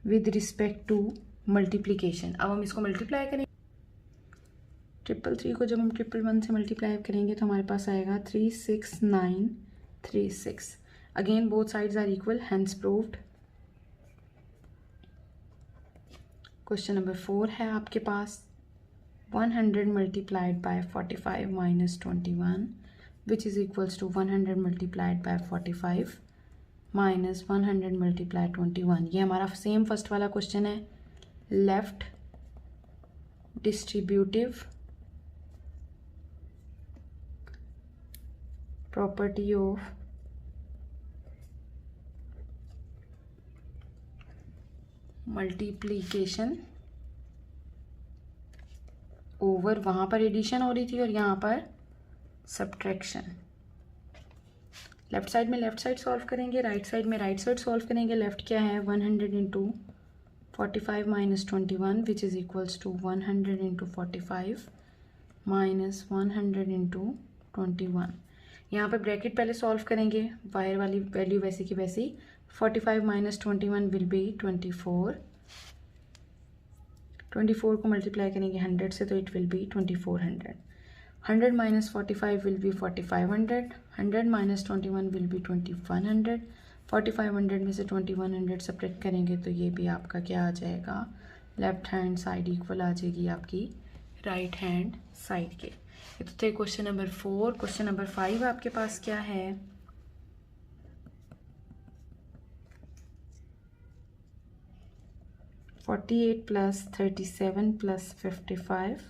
S1: with respect to multiplication. अब हम इसको मल्टीप्लाई करेंगे. 333 को जब हम 111 से मल्टीप्लाई करेंगे तो हमारे पास आएगा 36936. Again both sides are equal, hence proved. Question number 4 है आपके पास 100 multiplied by 45 minus 21 which is equals to 100 multiplied by 45 minus 100 multiply 21. ये हमारा सेम फर्स्ट वाला क्वेश्चन है. Left distributive property of multiplication over, वहाँ पर एडिशन हो रही थी और यहाँ पर सब्ट्रैक्शन. लेफ्ट साइड में लेफ्ट साइड सॉल्व करेंगे, राइट साइड में राइट साइड सॉल्व करेंगे. लेफ्ट क्या है 100 into 45 minus 21 which is equals to 100 into 45 minus 100 into 21. यहाँ पर ब्रैकेट पहले सॉल्व करेंगे, वायर वाली वैल्यू वैसी की वैसी. 45 माइनस 21 विल बी 24. 24 को मल्टीप्लाई करेंगे 100 से तो it will B 2400. 100 minus 45 will be 4500. 100 minus 21 will be 2100. 4500 में से 2100 सब्ट्रैक्ट करेंगे तो ये भी आपका क्या आ जाएगा, लेफ्ट हैंड साइड इक्वल आ जाएगी आपकी राइट हैंड साइड के. ये तो थे क्वेश्चन नंबर 4. क्वेश्चन नंबर 5 आपके पास क्या है 48 plus 37 plus 55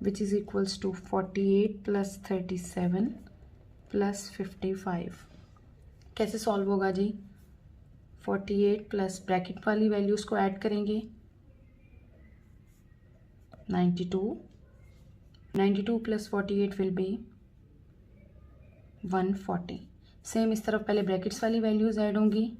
S1: which is equals to 48 plus 37 plus 55. कैसे सॉल्व होगा जी, 48 प्लस ब्रैकेट वाली वैल्यूज़ को ऐड करेंगे 92 प्लस 48 विल बी 140. सेम इस तरफ पहले ब्रैकेट्स वाली वैल्यूज़ ऐड होंगी.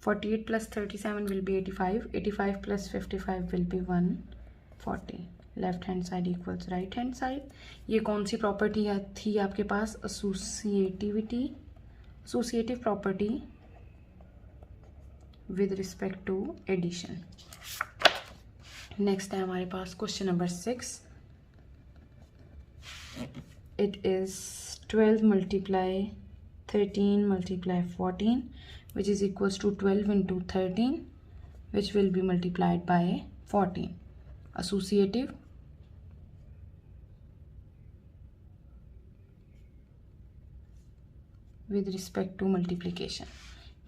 S1: (48 plus 37 will be 85. 85 plus 55 will be 140. Left hand side equals right hand side. ये कौन सी प्रॉपर्टी थी आपके पास, associative property with respect to addition. Next है हमारे पास question number 6. It is 12 multiply 13 multiply 14 which is equals to 12 into 13 which will be multiplied by 14. Associative with respect to multiplication.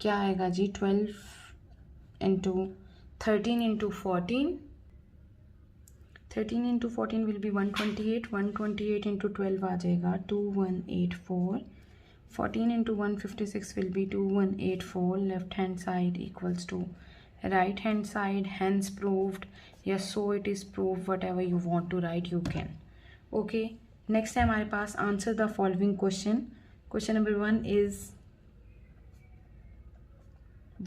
S1: क्या आएगा जी, 12 into 13 into 14. 13 into 14 will be 128. 128 into 12 आ जाएगा 2184. 14 into 156 will be 2184. Left hand side equals to right hand side, hence proved. Yes, so it is proved. Whatever you want to write you can. Okay, next है हमारे पास answer the following question. Question number 1 is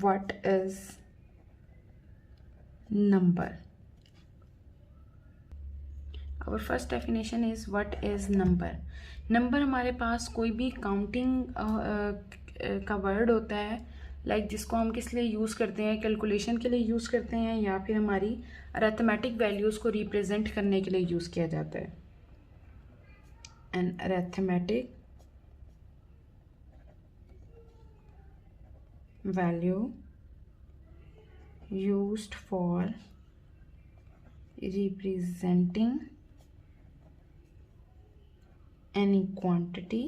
S1: what is number? Our first definition is what is number. Number हमारे पास कोई भी counting का word होता है, like जिसको हम किस लिए यूज़ करते हैं, कैलकुलेशन के लिए यूज़ करते हैं या फिर हमारी अरिथमेटिक वैल्यूज़ को रिप्रेजेंट करने के लिए यूज़ किया जाता है. An arithmetic value used for representing any quantity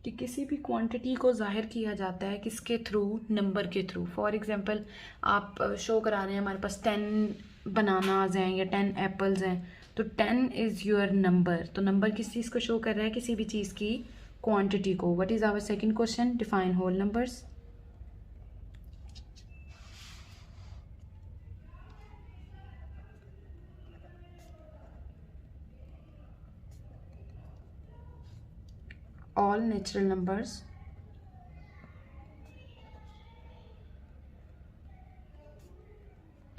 S1: कि किसी भी क्वांटिटी को जाहिर किया जाता है किसके थ्रू, नंबर के थ्रू। फॉर एग्जांपल आप शो करा रहे हैं हमारे पास 10 बनानाज हैं या 10 एप्पल्स हैं, तो 10 इज़ योर नंबर। तो नंबर किस चीज़ को शो कर रहा है, किसी भी चीज़ की क्वांटिटी को। What is our second question, define whole numbers. all natural numbers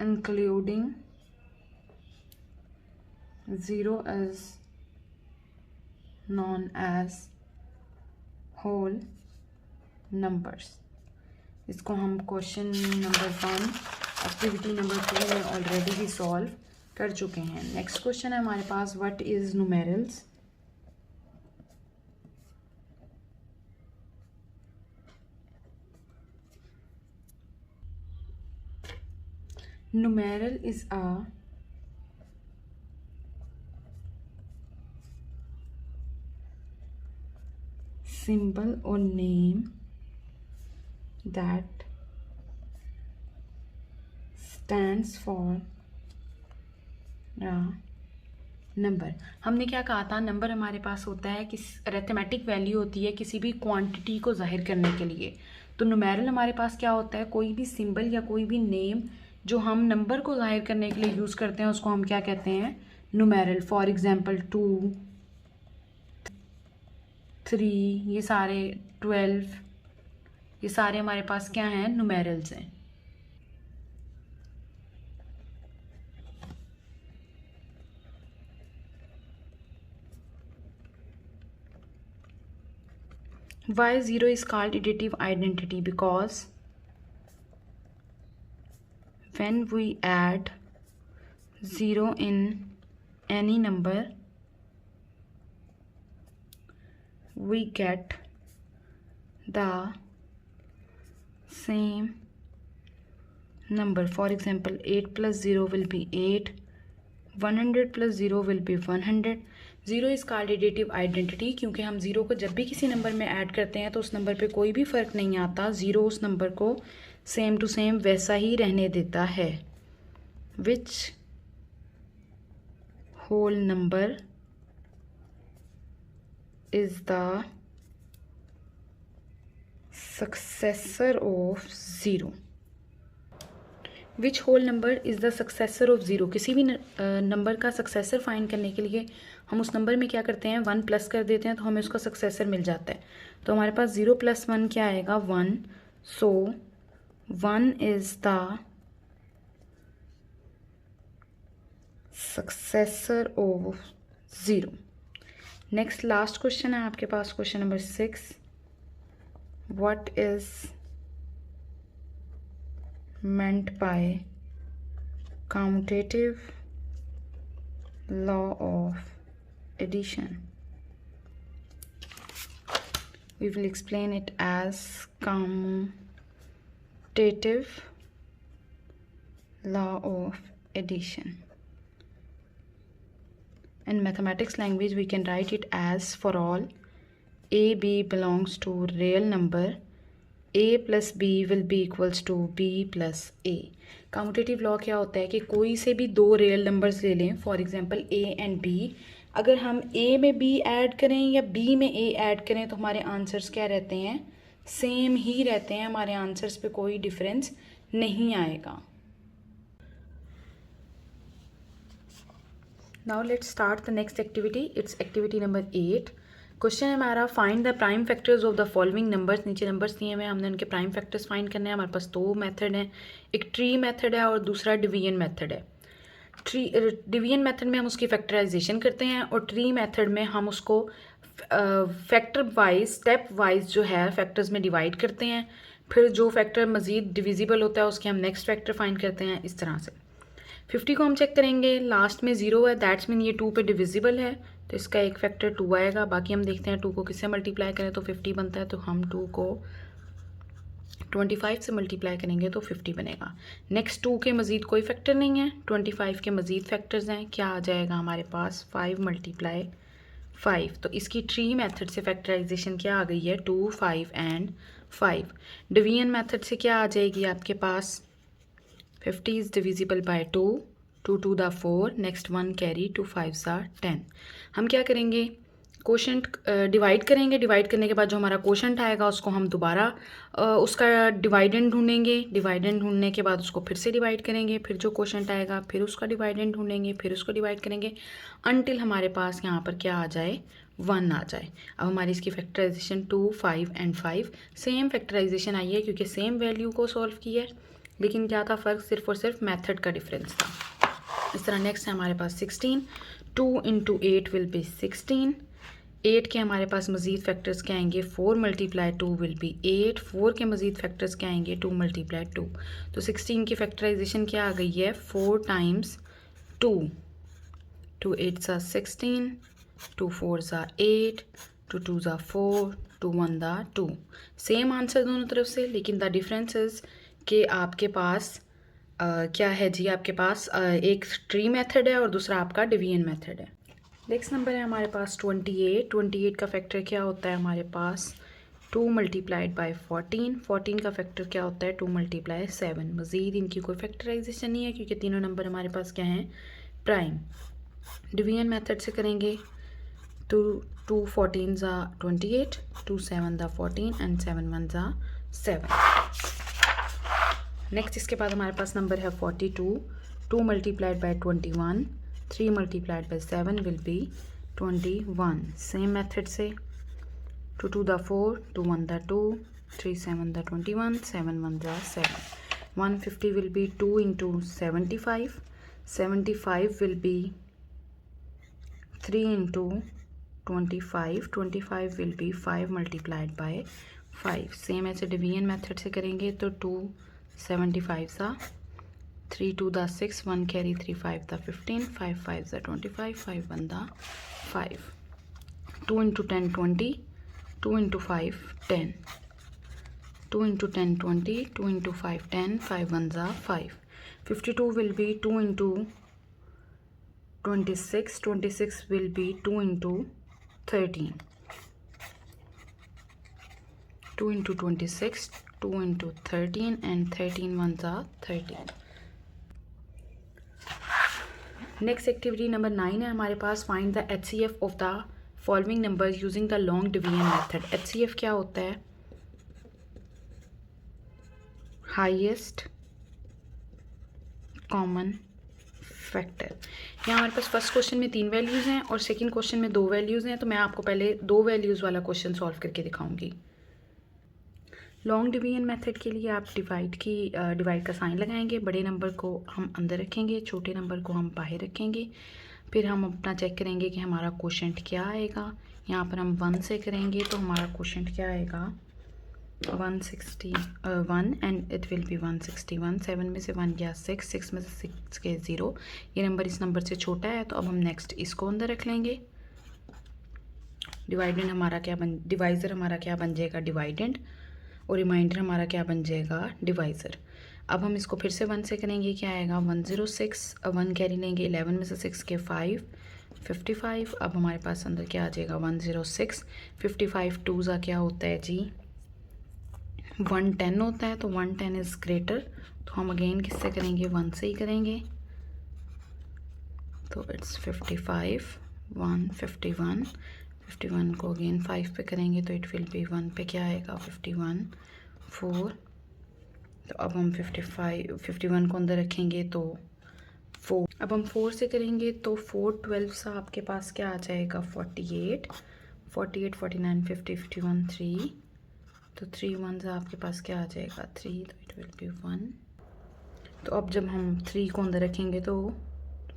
S1: including 0 is known as whole numbers। इसको हम क्वेश्चन नंबर 1 एक्टिविटी नंबर 2 में ऑलरेडी भी सॉल्व कर चुके हैं। नेक्स्ट क्वेश्चन है हमारे पास, what is numerals. Numeral is a symbol or name that stands for a number। हमने क्या कहा था, नंबर हमारे पास होता है किस अरिथमेटिक वैल्यू होती है किसी भी क्वांटिटी को जाहिर करने के लिए। तो न्यूमेरल हमारे पास क्या होता है, कोई भी सिंबल या कोई भी नेम जो हम नंबर को जाहिर करने के लिए यूज़ करते हैं उसको हम क्या कहते हैं, न्यूमेरल। फॉर एग्जांपल 2, 3, ये सारे 12, ये सारे हमारे पास क्या हैं, न्यूमेरल्स हैं। Why 0 is called additive identity? Because when we add 0 in any number, we get the same number. For example, 8 plus 0 will be 8, 100 plus 0 will be 100। 0 is called additive identity क्योंकि हम 0 को जब भी किसी नंबर में add करते हैं तो उस नंबर पे कोई भी फ़र्क नहीं आता, 0 उस नंबर को सेम टू सेम वैसा ही रहने देता है। Which whole number is the successor of 0। Which whole number is the successor of 0। किसी भी नंबर का सक्सेसर फाइंड करने के लिए हम उस नंबर में क्या करते हैं, 1 प्लस कर देते हैं तो हमें उसका सक्सेसर मिल जाता है। तो हमारे पास 0 + 1 क्या आएगा, 1। So 1 is the successor of 0। Next last question है आपके पास, question number 6। What is meant by commutative law of addition? We will explain it as commutative law of addition. In mathematics language we can write it as, for all a b belongs to real number, a plus b will be equals to b plus a। Commutative law क्या होता है कि कोई से भी दो real numbers ले लें, for example a and b, अगर हम a में b ऐड करें या b में a ऐड करें तो हमारे आंसर्स क्या रहते हैं, सेम ही रहते हैं, हमारे आंसर्स पे कोई डिफरेंस नहीं आएगा। Now let's start the next activity. It's activity number 8। Question है हमारा, find the prime factors of the following numbers. नीचे नंबर्स दिए हुए हैं, हमने उनके प्राइम फैक्टर्स फाइंड करने हैं। हमारे पास दो मेथड हैं, एक ट्री मेथड है और दूसरा डिवीजन मेथड है। डिवीजन मेथड में हम उसकी फैक्टराइजेशन करते हैं और ट्री मेथड में हम उसको फैक्टर वाइज, स्टेप वाइज जो है फैक्टर्स में डिवाइड करते हैं। फिर जो फैक्टर मज़ीद डिविजिबल होता है उसके हम नेक्स्ट फैक्टर फाइंड करते हैं। इस तरह से 50 को हम चेक करेंगे, लास्ट में 0 है, दैट्स मीन ये 2 पे डिविजिबल है तो इसका एक फैक्टर 2 आएगा। बाकी हम देखते हैं 2 को किससे मल्टीप्लाई करें तो 50 बनता है, तो हम 2 को 25 से मल्टीप्लाई करेंगे तो 50 बनेगा। नेक्स्ट 2 के मज़ीद कोई फैक्टर नहीं है, 25 के मज़ीद फैक्टर्स हैं, क्या आ जाएगा हमारे पास 5 × 5। तो इसकी ट्री मेथड से फैक्टराइजेशन क्या आ गई है, 2, 5 एंड 5। डिवीजन मेथड से क्या आ जाएगी आपके पास, 50 is divisible by 2, 2 to the 4, next 1 carry, 2 5s are 10। हम क्या करेंगे, कोशेंट डिवाइड करेंगे, डिवाइड करने के बाद जो हमारा कोशेंट आएगा उसको हम दोबारा उसका डिवाइडेंड ढूंढेंगे, डिवाइडेंड ढूंढने के बाद उसको फिर से डिवाइड करेंगे, फिर जो कोशेंट आएगा फिर उसका डिवाइडेंड ढूंढेंगे, फिर उसको डिवाइड करेंगे अनटिल हमारे पास यहाँ पर क्या आ जाए, 1 आ जाए। अब हमारी इसकी फैक्टराइजेशन 2, 5 एंड 5 सेम फैक्टराइजेशन आई है क्योंकि सेम वैल्यू को सॉल्व किया है, लेकिन क्या था फ़र्क, सिर्फ और सिर्फ मेथड का डिफरेंस था। इस तरह नेक्स्ट है हमारे पास 16, 2 into 8 विल बी 16। 8 के हमारे पास मज़ीद फैक्टर्स क्या आएंगे, 4 × 2 विल बी 8। 4 के मज़ीद फैक्टर्स क्या आएंगे, 2 × 2। तो 16 की फैक्टराइजेशन क्या आ गई है, 4 times 2, 2 8s are 16, 2 4s are 8, 2 2s are 4, 2 1s are 2। Same answer दोनों तरफ से, लेकिन द डिफरेंस इज़ कि आपके पास क्या है जी, आपके पास एक ट्री मेथड है और दूसरा आपका डिवीजन मेथड है। नेक्स्ट नंबर है हमारे पास 28। 28 का फैक्टर क्या होता है हमारे पास, 2 × 14। 14 का फैक्टर क्या होता है, 2 × 7। मज़ीद इनकी कोई फैक्टराइजेशन नहीं है क्योंकि तीनों नंबर हमारे पास क्या हैं, प्राइम। डिवीजन मेथड से करेंगे तो 2 14s are 28, 2 7s are 14 and 7 1s are 7। Next इसके बाद हमारे पास नंबर है 42। 2 × 21, 3 × 7 विल बी 21। सेम मेथड से 2 2 the 4, 2 1 the 2, 3 7 the 21, 7 1 the 7। 150 will be 2 into 75, 75 will be 3 into 25, 25 will be 5 × 5। Same ऐसे डिवीजन मेथड से करेंगे तो 2 75s are 3 2 the 6, 1 carry, 3 5 the 15, 5 5s are 25, 5 1 the 5। 2 into 10 20, 2 into 5 10, 2 into 10 20, 2 into 5 10, 5 1s are 5। 52 will be 2 into 26, 26 will be 2 into 13, 2 into 26, 2 into 13 and 13 1s are 13। Next activity number 9 है हमारे पास, find the HCF of the following numbers using the long division method. HCF क्या होता है, highest common factor. यहाँ हमारे पास first question में 3 values हैं और सेकंड क्वेश्चन में 2 वैल्यूज़ हैं, तो मैं आपको पहले 2 वैल्यूज़ वाला क्वेश्चन सॉल्व करके दिखाऊंगी। लॉन्ग डिवीजन मेथड के लिए आप डिवाइड का साइन लगाएंगे, बड़े नंबर को हम अंदर रखेंगे, छोटे नंबर को हम बाहर रखेंगे, फिर हम अपना चेक करेंगे कि हमारा कोशेंट क्या आएगा। यहाँ पर हम 1 से करेंगे तो हमारा कोशेंट क्या आएगा, 161 एंड इट विल बी 161। 7 में से 1 गया 6, 6 में से 6 के 0, ये नंबर इस नंबर से छोटा है, तो अब हम नेक्स्ट इसको अंदर रख लेंगे। डिवाइडेंड हमारा क्या डिवाइज़र हमारा क्या बन जाएगा, डिवाइडेंड, और रिमाइंडर हमारा क्या बन जाएगा, डिवाइज़र। अब हम इसको फिर से 1 से करेंगे, क्या आएगा 106, 1 कैरी लेंगे, 11 में से 6 के 5, 55। अब हमारे पास अंदर क्या आ जाएगा 106, 55 2 का क्या होता है जी 110 होता है, तो 110 इज़ ग्रेटर, तो हम अगेन किससे करेंगे, 1 से ही करेंगे, तो इट्स 55 151। 51 को अगेन 5 पे करेंगे तो इट विल बी 1 पे क्या आएगा 51 4। तो अब हम 51 को अंदर रखेंगे तो 4। अब हम 4 से करेंगे तो 4 12 सा आपके पास क्या आ जाएगा 48, 48 49 50 51 3, तो 3 1 सा आपके पास क्या आ जाएगा 3, तो इट विल बी 1। तो अब जब हम 3 को अंदर रखेंगे तो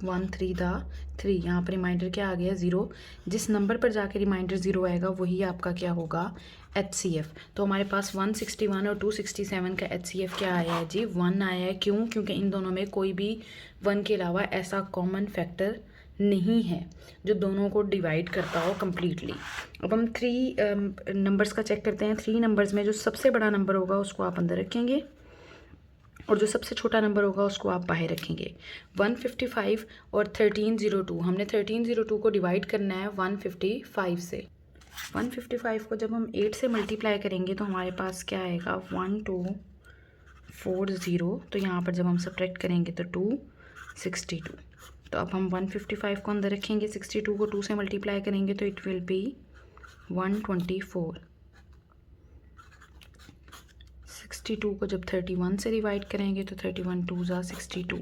S1: 1 3 दा 3, यहाँ पर रिमाइंडर क्या आ गया 0, जिस नंबर पर जाके रिमाइंडर 0 आएगा वही आपका क्या होगा HCF। तो हमारे पास 161 और 267 का HCF क्या आया है जी 1 आया है। क्यों, क्योंकि इन दोनों में कोई भी 1 के अलावा ऐसा कॉमन फैक्टर नहीं है जो दोनों को डिवाइड करता हो कम्प्लीटली। अब हम 3 नंबर्स का चेक करते हैं। 3 नंबर्स में जो सबसे बड़ा नंबर होगा उसको आप अंदर रखेंगे, और जो सबसे छोटा नंबर होगा उसको आप बाहर रखेंगे। 155 और 1302, हमने 1302 को डिवाइड करना है 155 से। 155 को जब हम 8 से मल्टीप्लाई करेंगे तो हमारे पास क्या आएगा 1240। तो यहाँ पर जब हम सब्ट्रैक्ट करेंगे तो 262। तो अब हम 155 को अंदर रखेंगे, 62 को 2 से मल्टीप्लाई करेंगे तो इट विल बी 124। 62 को जब 31 से डिवाइड करेंगे तो 31 2 ज़ा 62।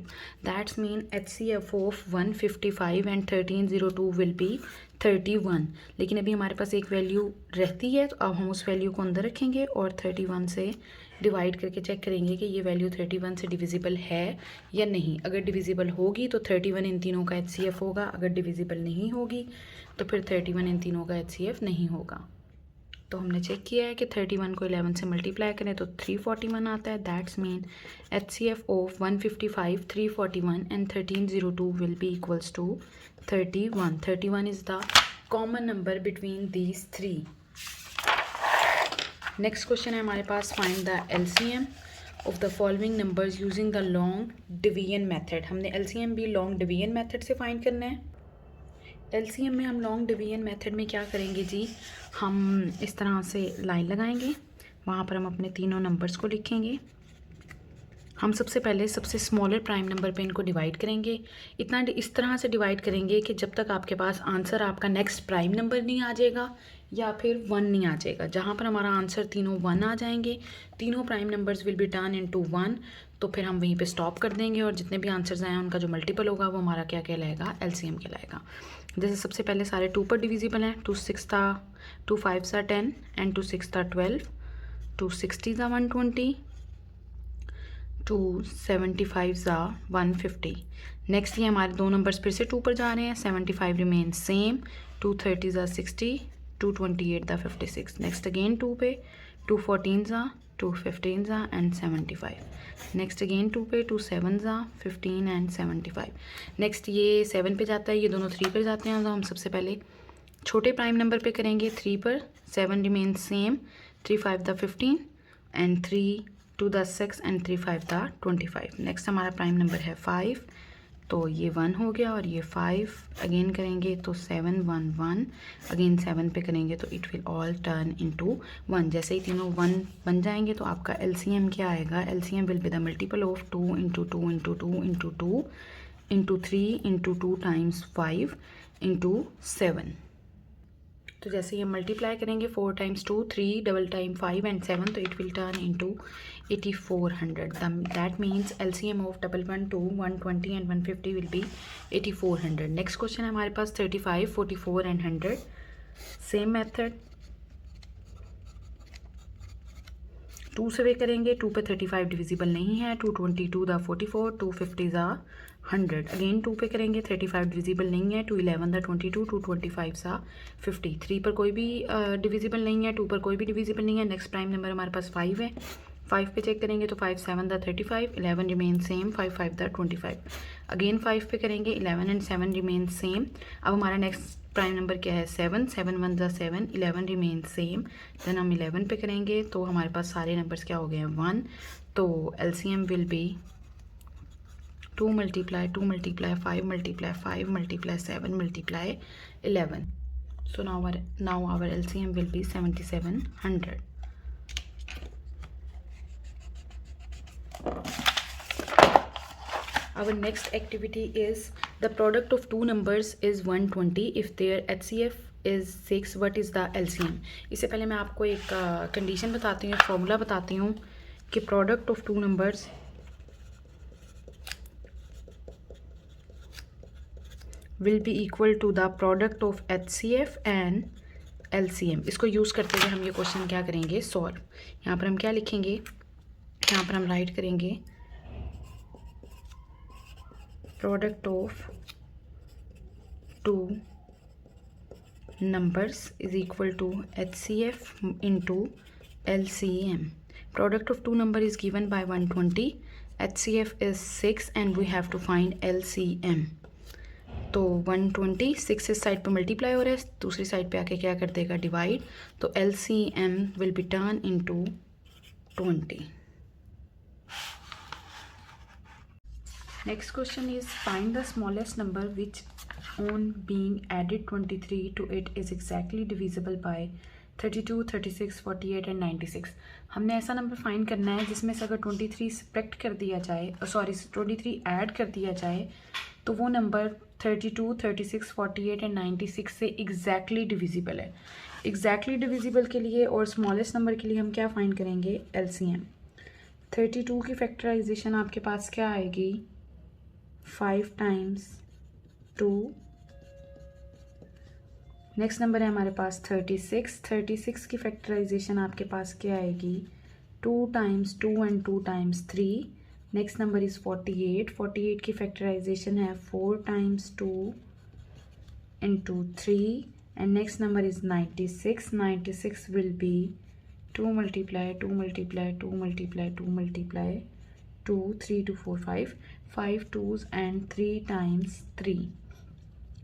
S1: That's mean HCF of 155 and 1302 will B 31। लेकिन अभी हमारे पास एक वैल्यू रहती है, तो अब हम उस वैल्यू को अंदर रखेंगे और 31 से डिवाइड करके चेक करेंगे कि ये वैल्यू 31 से डिविजिबल है या नहीं। अगर डिविजिबल होगी तो 31 इन तीनों का HCF होगा, अगर डिविजिबल नहीं होगी तो फिर 31 इन तीनों का HCF नहीं होगा। तो हमने चेक किया है कि 31 को 11 से मल्टीप्लाई करें तो 341 आता है। That's mean HCF of 155, 341 and 1302 will be equals to 31। 31 is the common number between these three. Next question है हमारे पास, find the LCM of the following numbers using the long division method. हमने LCM भी long division method से find करना है। LCM में हम लॉन्ग डिवीजन मेथड में क्या करेंगे जी, हम इस तरह से लाइन लगाएंगे, वहाँ पर हम अपने तीनों नंबर्स को लिखेंगे। हम सबसे पहले सबसे स्मॉलर प्राइम नंबर पे इनको डिवाइड करेंगे। इतना इस तरह से डिवाइड करेंगे कि जब तक आपके पास आंसर आपका नेक्स्ट प्राइम नंबर नहीं आ जाएगा या फिर 1 नहीं आ जाएगा। जहाँ पर हमारा आंसर तीनों 1 आ जाएंगे, तीनों prime numbers will be turn into 1, तो फिर हम वहीं पे स्टॉप कर देंगे और जितने भी आंसर्स आए उनका जो मल्टीपल होगा वो हमारा क्या कहलाएगा, LCM कहलाएगा। जैसे सबसे पहले सारे 2 पर डिविजिबल हैं। 2 6 था 2 5 था 10 एंड 2 6 था 12, 2 60 था 120, 2 75 था 150। नेक्स्ट ये हमारे दो नंबर्स फिर से 2 पर जा रहे हैं। 75 रिमेन सेम, 2 30 था 60, 2 28 था 56। नेक्स्ट अगेन 2 पे 2 14 था 2 15 था एंड 75। नेक्स्ट अगेन 2 पे 2 7 था 15 एंड 75। नेक्स्ट ये 7 पे जाता है, ये दोनों 3 पर जाते हैं। तो हम सबसे पहले छोटे प्राइम नंबर पे करेंगे 3 पर। 7 रिमेन सेम, 3 5 था 15 एंड 3 2 था 6 एंड 3 5 था 25। नेक्स्ट हमारा प्राइम नंबर है 5, तो ये 1 हो गया और ये 5 अगेन करेंगे तो 7 1 1, अगेन 7 पे करेंगे तो it will all turn into 1। जैसे ही तीनों 1 बन जाएंगे तो आपका LCM क्या आएगा, LCM will be the multiple of 2 into 2 into 2 into 2 into 3 into 2 times 5 into 7। तो जैसे ये मल्टीप्लाई करेंगे 4 टाइम्स 2 3 डबल टाइम 5 एंड 7, तो it will turn into 8400। That means LCM of 112, 120 and 150 will be 8400। Next question है हमारे पास 35, 44 and 100। Same method 2 से वे करेंगे। 2 पे 35 डिविजिबल नहीं है। 222 दा 44, 250 दा 100। अगेन 2 पे करेंगे, 35 डिविजिबल नहीं है। 2 11 दा 22, 225 सा 50। 3 पर कोई भी डिविजिबल नहीं है, 2 पर कोई भी डिविजिबल नहीं है। नेक्स्ट प्राइम नंबर हमारे पास 5 है। 5 पे चेक करेंगे तो 5 7 दा 35, 11 रिमेन सेम, 5 5 दा 25। अगेन 5 पे करेंगे, 11 एंड 7 रिमेन सेम। अब हमारा नेक्स्ट प्राइम नंबर क्या है 7, 7 1 दा 7, 11 रिमेन सेम। देन हम 11 पे करेंगे तो हमारे पास सारे नंबर्स क्या हो गए हैं 1। तो LCM will be 2 multiply 2 multiply 5 multiply 5 multiply 7 multiply 11. So now our LCM will be 7700. Our next activity is the product of two numbers is 120 if their HCF is 6. What is the LCM? इससे पहले मैं आपको एक condition बताती हूँ, एक formula बताती हूँ कि product of two numbers will be equal to the product of HCF and LCM. इसको यूज़ करते हुए हम ये क्वेश्चन क्या करेंगे सॉल्व। यहाँ पर हम क्या लिखेंगे, यहाँ पर हम राइट करेंगे product of two numbers is equal to HCF into LCM. Product of two number is given by 120, HCF is 6 and we have to find LCM. तो 120 6 इस साइड पे मल्टीप्लाई हो रहा है, दूसरी साइड पे आके क्या कर देगा डिवाइड, तो LCM will be turn into 20। Next question is find the smallest number which on being added 23 to it is exactly divisible by 32, 36, 48 and 96. हमने ऐसा नंबर फाइंड करना है जिसमें से अगर 23 सब्ट्रैक्ट कर दिया जाए, 23 ऐड कर दिया जाए तो वो नंबर 32, 36, 48 एंड 96 से एग्जैक्टली डिविजिबल है। एग्जैक्टली डिविजिबल के लिए और स्मॉलेस्ट नंबर के लिए हम क्या फाइंड करेंगे? एलसीएम। 32 की फैक्टराइजेशन आपके पास क्या आएगी? 5 टाइम्स 2। नेक्स्ट नंबर है हमारे पास 36। 36 की फैक्टराइजेशन आपके पास क्या आएगी? 2 times 2 and 2 times 3। Next number is 48। 48 की फैक्टराइजेशन है 4 times 2 into 3 and next number is 96। 96 will be 2 multiply 2 multiply 2 multiply 2 multiply 2 3 2 4 5 2s and 3 times 3.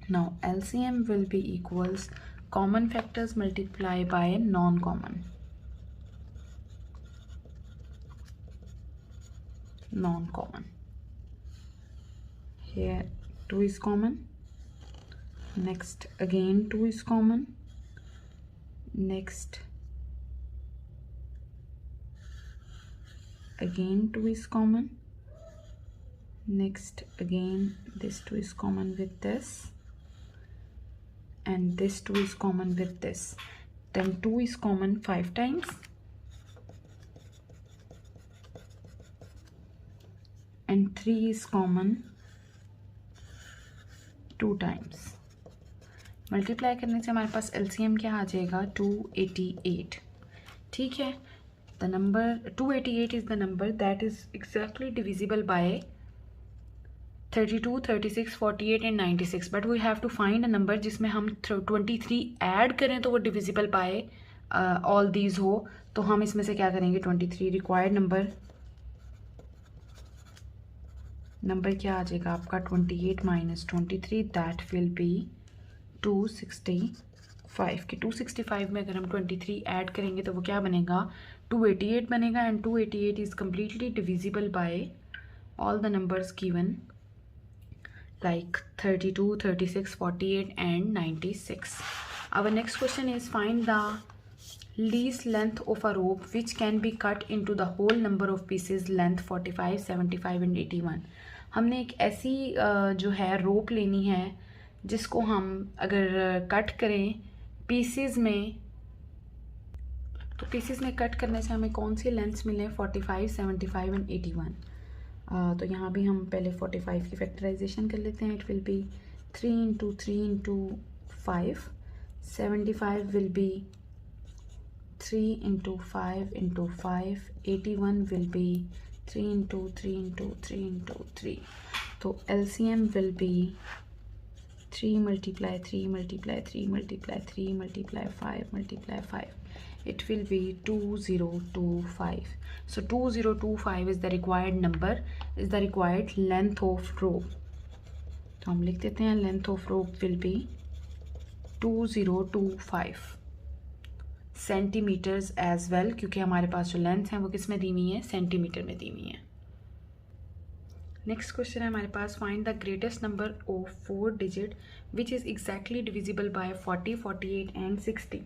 S1: Now LCM will be equals common factors multiply by non-common. Here 2 is common. Next again 2 is common. Next again 2 is common. Next again this 2 is common with this and this 2 is common with this. Then 2 is common 5 times and 3 is common 2 times. Multiply करने से हमारे पास LCM क्या आ जाएगा? 288। ठीक है, the number 288 is the number that is exactly divisible by 32, 36, 48 and 96. But we have to find a number जिसमें हम 23 add करें तो वो divisible by all these हो। तो हम इसमें से क्या करेंगे? 23 रिक्वायर्ड नंबर क्या आ जाएगा आपका? 28 माइनस 23 दैट विल बी 265। कि 265 में अगर हम 23 ऐड करेंगे तो वो क्या बनेगा? 288 बनेगा and 288 is completely divisible by all the numbers given like 32, 36, 48 and 96. Our next question is find the least length of a rope which can be cut into the whole number of pieces length 45, 75 and 81. हमने एक ऐसी जो है रोप लेनी है जिसको हम अगर कट करें पीसेस में, तो पीसेस में कट करने से हमें कौन सी लेंथ्स मिले? 45, 75 एंड 81। तो यहाँ भी हम पहले 45 की फैक्टराइजेशन कर लेते हैं। It will B 3 into 3 into 5। 75 will be 3 into 5 into 5। 81 will be 3 into 3 into 3 into 3। तो LCM will be 3 multiply 3 multiply 3 multiply 3 multiply 5 multiply 5. It will be 2025. So 2025 is the required number, is the required length of rope. तो हम लिख देते हैं length of rope will be 2025 centimetres as well, क्योंकि हमारे पास जो length है वो किस में दी हुई है? सेंटीमीटर में दी हुई है। नेक्स्ट क्वेश्चन है हमारे पास find the greatest number of 4 digit which is exactly divisible by 40, 48 and 60।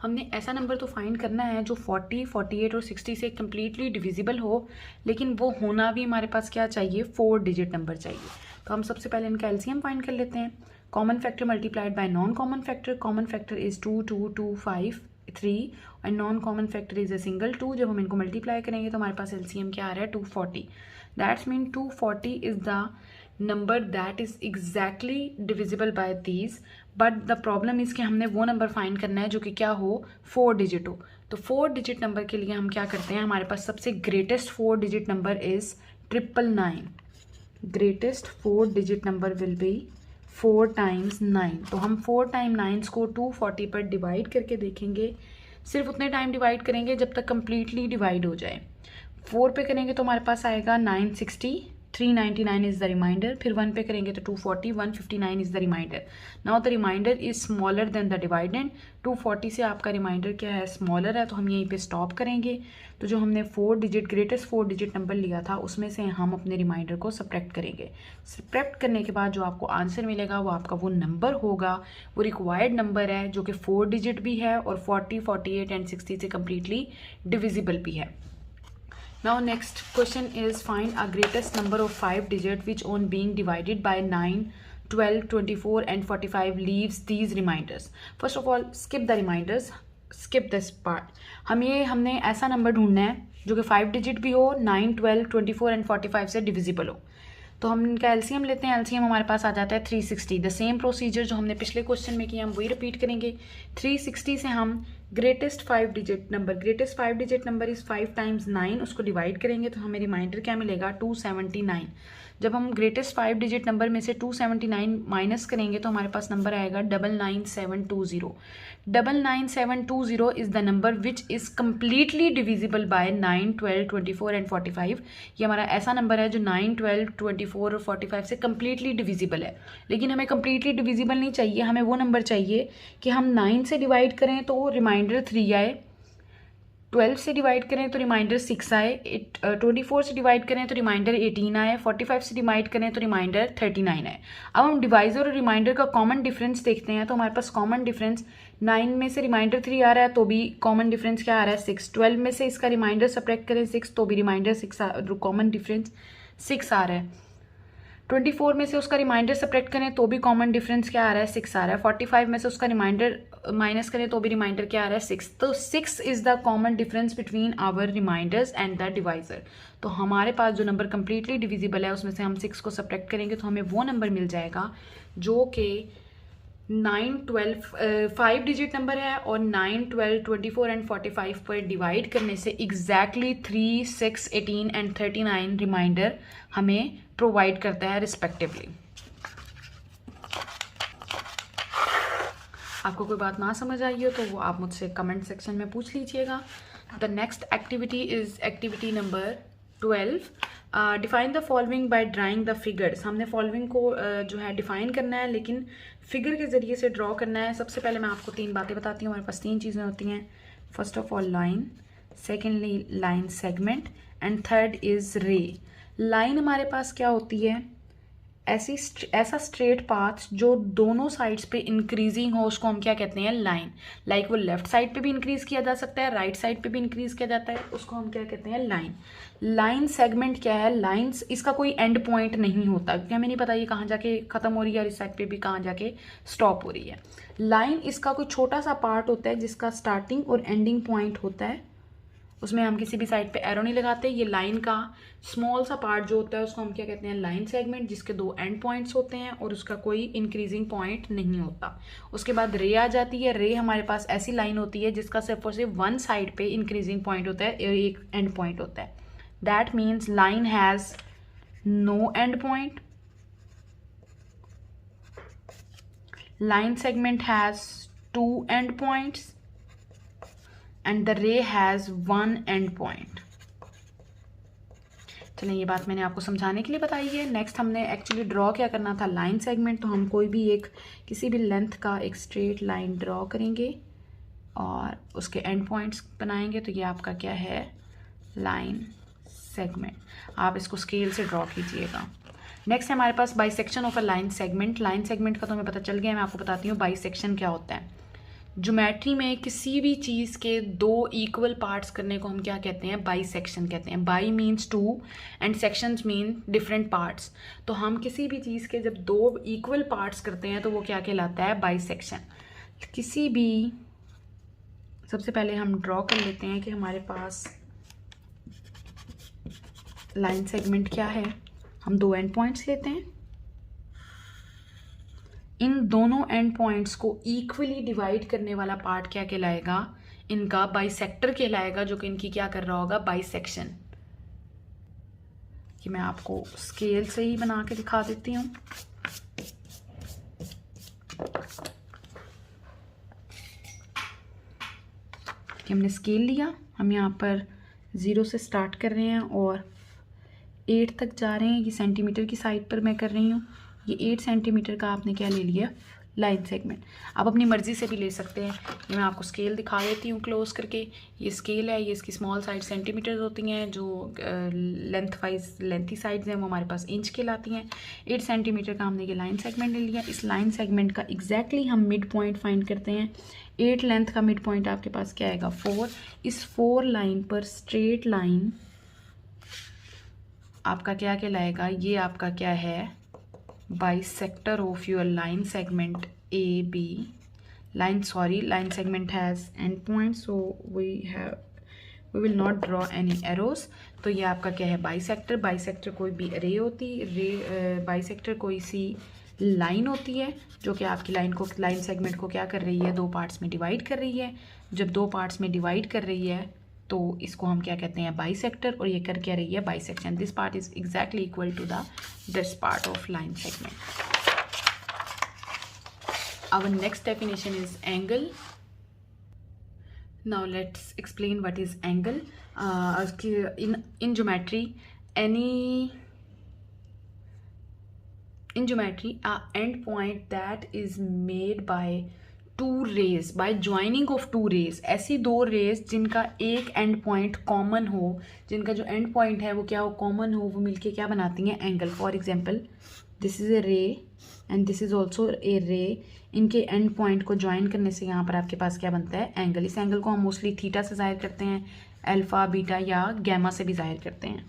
S1: हमने ऐसा नंबर तो फाइंड करना है जो 40, 48 और 60 से कम्प्लीटली डिविजिबल हो, लेकिन वो होना भी हमारे पास क्या चाहिए? 4 डिजिट नंबर चाहिए। तो हम सबसे पहले इनका LCM फाइंड कर लेते हैं। Common factor multiplied by non common factor. Common factor is 2, 2, 2, 5, 3 and non common factor is a single 2। जब हम इनको मल्टीप्लाई करेंगे तो हमारे पास LCM क्या आ रहा है? 240। That's mean 240 is the number that is exactly divisible bye these. But the problem is कि हमने वो नंबर फाइंड करना है जो कि क्या हो? 4 डिजिट हो। तो 4 डिजिट नंबर के लिए हम क्या करते हैं? हमारे पास सबसे greatest 4 digit number is 999। Greatest 4 digit number will be 4 times 9। तो हम 4 टाइम 9 को 240 पर डिवाइड करके देखेंगे। सिर्फ उतने टाइम डिवाइड करेंगे जब तक कम्प्लीटली डिवाइड हो जाए। 4 पे करेंगे तो हमारे पास आएगा 963 399 इज़ द रिमाइंडर, फिर 1 पे करेंगे तो 240, 159 is the remainder. Now the remainder is smaller than the dividend. 240 से आपका रिमाइंडर क्या है, स्मॉलर है, तो हम यहीं पे स्टॉप करेंगे। तो जो हमने 4 डिजिट ग्रेटेस्ट 4 डिजिट नंबर लिया था उसमें से हम अपने रिमाइंडर को सब्ट्रैक्ट करेंगे। सब्ट्रैक्ट करने के बाद जो आपको आंसर मिलेगा वो आपका वो नंबर होगा, वो रिक्वायर्ड नंबर है जो कि 4 डिजिट भी है और 40, 48 एंड 60 से कम्प्लीटली डिविजिबल भी है। Now next question is find a greatest number of 5 digit which on being divided by 9, 12, 24 and 45 leaves these reminders. First of all skip the reminders, skip this part. हमने ऐसा number ढूंढना है जो कि 5 digit भी हो, 9, 12, 24 एंड 45 से divisible हो। तो हम इनका एलसीएम लेते हैं। एलसीएम हमारे पास आ जाता है 360। द सेम प्रोसीजर जो हमने पिछले क्वेश्चन में किया हम वही रिपीट करेंगे। 360 से हम greatest 5 digit number is 5 times 9, उसको डिवाइड करेंगे तो हमें रिमाइंडर क्या मिलेगा, 279। जब हम ग्रेटेस्ट 5 डिजिट नंबर में से 279 माइनस करेंगे तो हमारे पास नंबर आएगा 99720। 99720 is the number which is completely divisible by 9, 12, 24 and 45। ये हमारा ऐसा नंबर है जो 9, 12, 24 और 45 से कम्प्लीटली डिविजिबल है। लेकिन हमें कम्प्लीटली डिविजिबल नहीं चाहिए, हमें वो नंबर चाहिए कि हम 9 से डिवाइड करें तो रिमाइंडर 3 आए, 12 से डिवाइड करें तो रिमाइंडर 6 आए, 24 से डिवाइड करें तो रिमाइंडर 18 आए, 45 से डिवाइड करें तो रिमाइंडर 39 आए। अब हम डिवाइजर और रिमाइंडर का कॉमन डिफरेंस देखते हैं। तो हमारे पास कॉमन डिफरेंस 9 में से रिमाइंडर 3 आ रहा है तो भी कॉमन डिफरेंस क्या आ रहा है, 6। 12 में से इसका रिमाइंडर सब्ट्रैक्ट करें 6 तो भी रिमाइंडर 6, कॉमन डिफरेंस 6 आ रहा है। 24 में से उसका रिमाइंडर सब्ट्रैक्ट करें तो भी कॉमन डिफरेंस क्या आ रहा है, 6 आ रहा है। 45 में से उसका रिमाइंडर माइनस करें तो भी रिमाइंडर क्या आ रहा है, 6। तो 6 is the common difference between our remainders and the divisor. तो हमारे पास जो नंबर कंप्लीटली डिविजिबल है उसमें से हम 6 को सब्ट्रैक्ट करेंगे तो हमें वो नंबर मिल जाएगा जो कि 9, 12 5 डिजिट नंबर है और 9, 12, 24 एंड 45 पर डिवाइड करने से एग्जैक्टली 3, 6, 18 एंड 39 रिमाइंडर हमें प्रोवाइड करता है रिस्पेक्टिवली। आपको कोई बात ना समझ आई हो तो वो आप मुझसे कमेंट सेक्शन में पूछ लीजिएगा। The next activity is activity number 12। Define the following by drawing the figures. हमने फॉलोइंग को जो है डिफाइन करना है लेकिन फिगर के ज़रिए से ड्रॉ करना है। सबसे पहले मैं आपको 3 बातें बताती हूँ। हमारे पास 3 चीज़ें होती हैं। First of all line, secondly line segment and third is रे। लाइन हमारे पास क्या होती है, ऐसा स्ट्रेट पाथ जो दोनों साइड्स पे इंक्रीजिंग हो उसको हम क्या कहते हैं, लाइन। लाइक वो लेफ्ट साइड पे भी इंक्रीज किया जा सकता है, राइट साइड पे भी इंक्रीज किया जाता है, उसको हम क्या कहते हैं, लाइन। लाइन सेगमेंट क्या है, लाइंस इसका कोई एंड पॉइंट नहीं होता क्योंकि हमें नहीं पता ये कहाँ जाके खत्म हो रही है और इस साइड पे भी कहाँ जाके स्टॉप हो रही है। लाइन इसका कोई छोटा सा पार्ट होता है जिसका स्टार्टिंग और एंडिंग पॉइंट होता है, उसमें हम किसी भी साइड पे एरो नहीं लगाते। ये लाइन का स्मॉल सा पार्ट जो होता है उसको हम क्या कहते हैं, लाइन सेगमेंट, जिसके 2 एंड पॉइंट्स होते हैं और उसका कोई इंक्रीजिंग पॉइंट नहीं होता। उसके बाद रे आ जाती है। रे हमारे पास ऐसी लाइन होती है जिसका सिर्फ और सिर्फ वन साइड पे इंक्रीजिंग पॉइंट होता है और एक एंड पॉइंट होता है। That means line has no end point, line segment has 2 end points and the ray has 1 end point। चलें, ये बात मैंने आपको समझाने के लिए बताई है। नेक्स्ट हमने एक्चुअली ड्रॉ क्या करना था, लाइन सेगमेंट। तो हम कोई भी एक किसी भी लेंथ का एक स्ट्रेट लाइन ड्रॉ करेंगे और उसके एंड पॉइंट्स बनाएंगे तो ये आपका क्या है, लाइन सेगमेंट। आप इसको स्केल से ड्रॉ कीजिएगा। नेक्स्ट हमारे पास bisection of a line segment. Line segment का तो हमें पता चल गया, मैं आपको बताती हूँ बाइसेक्शन क्या होता है। ज्योमेट्री में किसी भी चीज़ के 2 इक्वल पार्ट्स करने को हम क्या कहते हैं, बाइसेक्शन कहते हैं। By means 2 and sections mean different parts. तो हम किसी भी चीज़ के जब 2 इक्वल पार्ट्स करते हैं तो वो क्या कहलाता है, बाइसेक्शन। किसी भी, सबसे पहले हम ड्रॉ कर लेते हैं कि हमारे पास लाइन सेगमेंट क्या है। हम 2 एंड पॉइंट्स लेते हैं, इन दोनों एंड पॉइंट्स को इक्वली डिवाइड करने वाला पार्ट क्या कहलाएगा, इनका बाइसेक्टर कहलाएगा, जो कि इनकी क्या कर रहा होगा, बाइसेक्शन। कि मैं आपको स्केल से ही बना के दिखा देती हूँ। कि हमने स्केल लिया, हम यहाँ पर 0 से स्टार्ट कर रहे हैं और 8 तक जा रहे हैं, ये सेंटीमीटर की साइड पर मैं कर रही हूँ। ये 8 सेंटीमीटर का आपने क्या ले लिया, लाइन सेगमेंट। आप अपनी मर्ज़ी से भी ले सकते हैं। ये मैं आपको स्केल दिखा देती हूँ क्लोज करके। ये स्केल है, ये इसकी स्मॉल साइड सेंटीमीटर्स होती हैं, जो लेंथी साइड्स हैं वो हमारे पास इंच के लाती हैं। 8 सेंटीमीटर का हमने ये लाइन सेगमेंट ले लिया। इस लाइन सेगमेंट का एग्जैक्टली हम मिड पॉइंट फाइंड करते हैं। 8 लेंथ का मिड पॉइंट आपके पास क्या आएगा, 4। इस 4 लाइन पर स्ट्रेट लाइन आपका क्या कहलाएगा, ये आपका क्या है, bisector of your line segment A B. line segment has end point, so we will not draw any arrows। तो ये आपका क्या है, बाइसेक्टर कोई भी रे होती है, बाइसेक्टर कोई सी लाइन होती है जो कि आपकी लाइन सेगमेंट को क्या कर रही है, 2 पार्ट्स में डिवाइड कर रही है। जब 2 पार्ट्स में डिवाइड कर रही है तो इसको हम क्या कहते हैं, बाइसेक्टर, और ये कर क्या रही है, bisection. This part is exactly equal to this part of line segment. Our next definition is angle. Now let's explain what is angle. In geometry, a end point that is made by 2 rays, by joining of 2 rays। ऐसी 2 rays जिनका एक end point common हो, जिनका जो end point है वो क्या हो, common हो, वो मिलके क्या बनाती हैं, angle। For example, this is a ray and this is also a ray। इनके एंड पॉइंट को ज्वाइन करने से यहाँ पर आपके पास क्या बनता है, एंगल। इस एंगल को हम मोस्टली थीटा से ज़ाहिर करते हैं, अल्फा, बीटा या गैमा से भी ज़ाहिर करते हैं,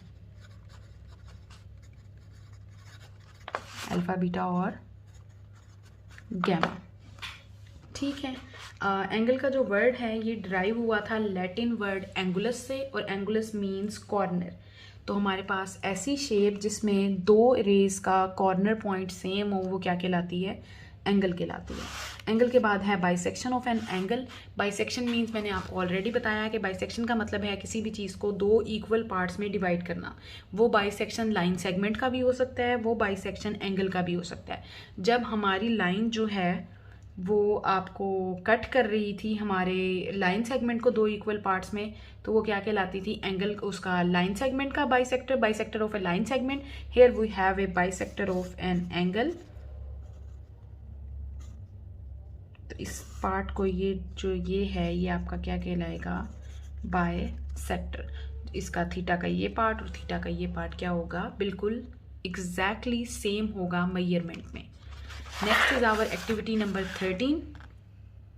S1: अल्फा, बीटा और गैमा। ठीक है। एंगल का जो वर्ड है ये डिराइव हुआ था लैटिन वर्ड एंगुलस से, और एंगुलस मीन्स कॉर्नर। तो हमारे पास ऐसी शेप जिसमें 2 रेज का कॉर्नर पॉइंट सेम हो, वो क्या कहलाती है, एंगल कहलाती है। एंगल के बाद है bisection of an angle. Bisection means मैंने आपको ऑलरेडी बताया कि बाइसेक्शन का मतलब है किसी भी चीज़ को 2 इक्वल पार्ट्स में डिवाइड करना। वो बाइसेक्शन लाइन सेगमेंट का भी हो सकता है, वो बाइसेक्शन एंगल का भी हो सकता है। जब हमारी लाइन जो है वो आपको कट कर रही थी हमारे लाइन सेगमेंट को 2 इक्वल पार्ट्स में, तो वो क्या कहलाती थी, एंगल। उसका लाइन सेगमेंट का bisector of a line segment. Here we have a bisector of an angle. तो इस पार्ट को ये है ये आपका क्या कहलाएगा, बाइसेक्टर। इसका थीटा का ये पार्ट और थीटा का ये पार्ट क्या होगा, बिल्कुल एग्जैक्टली सेम होगा मेजरमेंट में। Next is our activity number 13।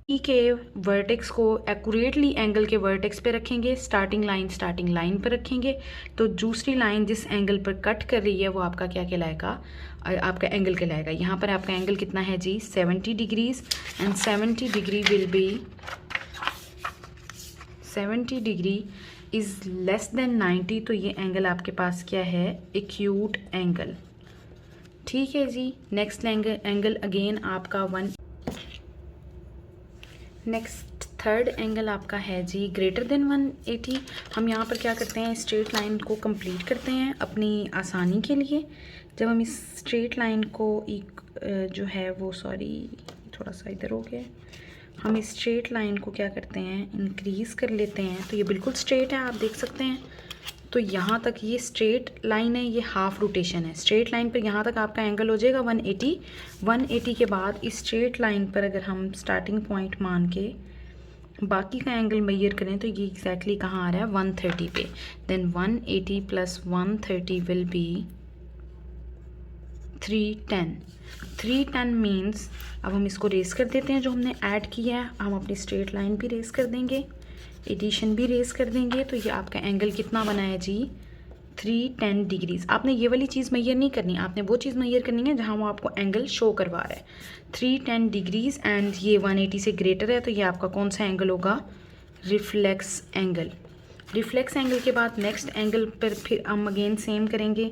S1: E के वर्टेक्स को एक्यूरेटली एंगल के वर्टेक्स पे रखेंगे, स्टार्टिंग लाइन पर रखेंगे। तो दूसरी लाइन जिस एंगल पर कट कर रही है वो आपका क्या कहलाएगा, आपका एंगल कहलाएगा। यहाँ पर आपका एंगल कितना है जी, 70 degrees, and 70 degree will be 70 degree is less than 90। तो ये एंगल आपके पास क्या है, एक्यूट एंगल। ठीक है जी। नेक्स्ट एंगल अगेन आपका नेक्स्ट थर्ड एंगल आपका है जी ग्रेटर देन 180। हम यहाँ पर क्या करते हैं, स्ट्रेट लाइन को कंप्लीट करते हैं अपनी आसानी के लिए। जब हम इस स्ट्रेट लाइन को जो है वो, सॉरी थोड़ा सा इधर हो गया, हम इस स्ट्रेट लाइन को क्या करते हैं, इंक्रीज़ कर लेते हैं। तो ये बिल्कुल स्ट्रेट है, आप देख सकते हैं। तो यहाँ तक ये स्ट्रेट लाइन है, ये हाफ रोटेशन है। स्ट्रेट लाइन पर यहाँ तक आपका एंगल हो जाएगा 180। 180 के बाद इस स्ट्रेट लाइन पर अगर हम स्टार्टिंग पॉइंट मान के बाकी का एंगल मेजर करें तो ये एग्जैक्टली कहाँ आ रहा है, 130 पे। Then 180 plus 130 will be 310। 310 means, अब हम इसको रेस कर देते हैं जो हमने ऐड किया है। हम अपनी स्ट्रेट लाइन भी रेस कर देंगे, एडिशन भी रेस कर देंगे। तो ये आपका एंगल कितना बना है जी, 310 डिग्रीज। आपने ये वाली चीज़ मेजर नहीं करनी, आपने वो चीज़ मेजर करनी है जहाँ वो आपको एंगल शो करवा रहा है, 310 डिग्रीज। एंड ये 180 से ग्रेटर है, तो ये आपका कौन सा एंगल होगा, रिफ्लेक्स एंगल। रिफ्लेक्स एंगल के बाद नेक्स्ट एंगल पर फिर हम अगेन सेम करेंगे,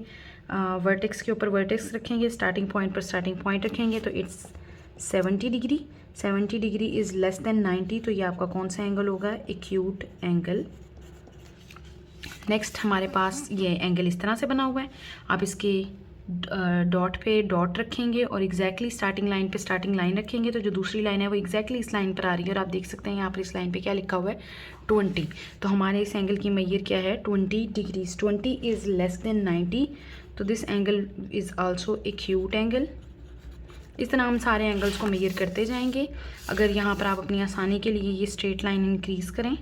S1: वर्टेक्स के ऊपर वर्टेक्स रखेंगे, स्टार्टिंग पॉइंट पर स्टार्टिंग पॉइंट रखेंगे। तो it's 70 degree. 70 degree is less than 90। तो ये आपका कौन सा एंगल होगा, एक्यूट एंगल। नेक्स्ट हमारे पास ये एंगल इस तरह से बना हुआ है। आप इसके डॉट पे डॉट रखेंगे और एग्जैक्टली स्टार्टिंग लाइन पे स्टार्टिंग लाइन रखेंगे, तो जो दूसरी लाइन है वो एग्जैक्टली इस लाइन पर आ रही है। और आप देख सकते हैं यहाँ पर इस लाइन पे क्या लिखा हुआ है 20। तो हमारे इस एंगल की मैयर क्या है 20 डिग्रीज। 20 इज़ लेस देन 90, तो this angle is also acute angle. इस तरह हम सारे एंगल्स को मेजर करते जाएंगे। अगर यहाँ पर आप अपनी आसानी के लिए ये स्ट्रेट लाइन इंक्रीज़ करें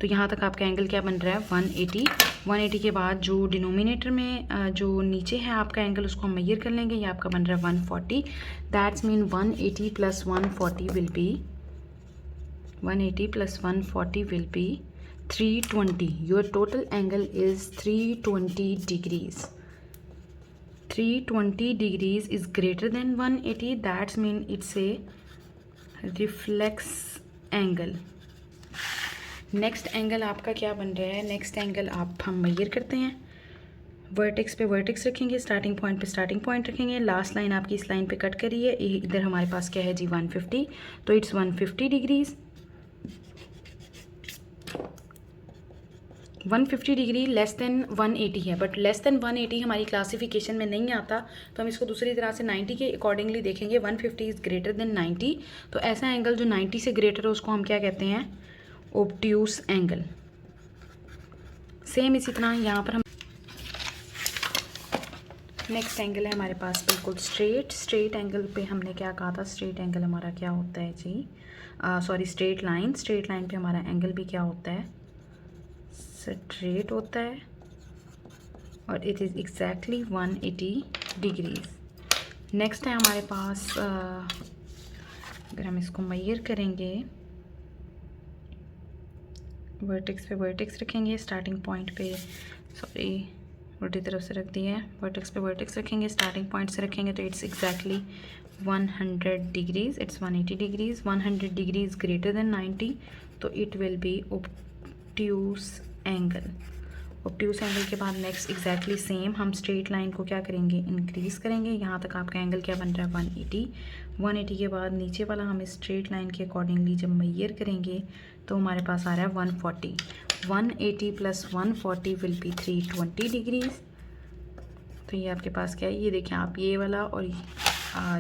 S1: तो यहाँ तक आपका एंगल क्या बन रहा है 180। 180 के बाद जो डिनोमिनेटर में जो नीचे है आपका एंगल उसको हम मेजर कर लेंगे, ये आपका बन रहा है 140। That's mean 180 plus 140 will be 180 plus 140 will be 320। Your total angle is 320 degrees. 320 degrees is greater than 180, that's mean it's a reflex angle। Next angle आपका क्या बन रहा है, नेक्स्ट एंगल हम मेजर करते हैं। वर्टेक्स पे वर्टेक्स रखेंगे, स्टार्टिंग पॉइंट पे स्टार्टिंग पॉइंट रखेंगे। लास्ट लाइन आपकी इस लाइन पे कट करी है, इधर हमारे पास क्या है जी 150, तो it's 150 degrees. 150 degree less than 180 है, बट लेस देन 180 हमारी क्लासिफिकेशन में नहीं आता, तो हम इसको दूसरी तरह से 90 के अकॉर्डिंगली देखेंगे। 150 इज़ ग्रेटर देन 90, तो ऐसा एंगल जो 90 से ग्रेटर है उसको हम क्या कहते हैं ऑब्ट्यूस एंगल। सेम इसी तरह यहाँ पर हम नेक्स्ट एंगल है हमारे पास बिल्कुल स्ट्रेट। स्ट्रेट एंगल पे हमने क्या कहा था, स्ट्रेट एंगल हमारा क्या होता है जी, sorry straight line. Straight line पे हमारा एंगल भी क्या होता है स्ट्रेट होता है, और it is exactly 180 degrees. Next है हमारे पास अगर हम इसको मेजर करेंगे, वर्टेक्स पे वर्टेक्स रखेंगे, स्टार्टिंग पॉइंट पे सॉरी उल्टी तरफ से रख दिया है, वर्टेक्स पे वर्टेक्स रखेंगे, स्टार्टिंग पॉइंट से रखेंगे, तो it's exactly 100 degrees, it's 180 degrees. 100 degrees greater than 90, तो it will B obtuse angle. Obtuse angle के बाद नेक्स्ट एग्जैक्टली सेम हम स्ट्रेट लाइन को क्या करेंगे इंक्रीज करेंगे। यहाँ तक आपका एंगल क्या बन रहा है 180। 180 के बाद नीचे वाला हम स्ट्रेट लाइन के अकॉर्डिंगली जब मेजर करेंगे तो हमारे पास आ रहा है 140। 180 प्लस 140 विल बी 320 डिग्रीज। तो ये आपके पास क्या है, ये देखें आप ये वाला और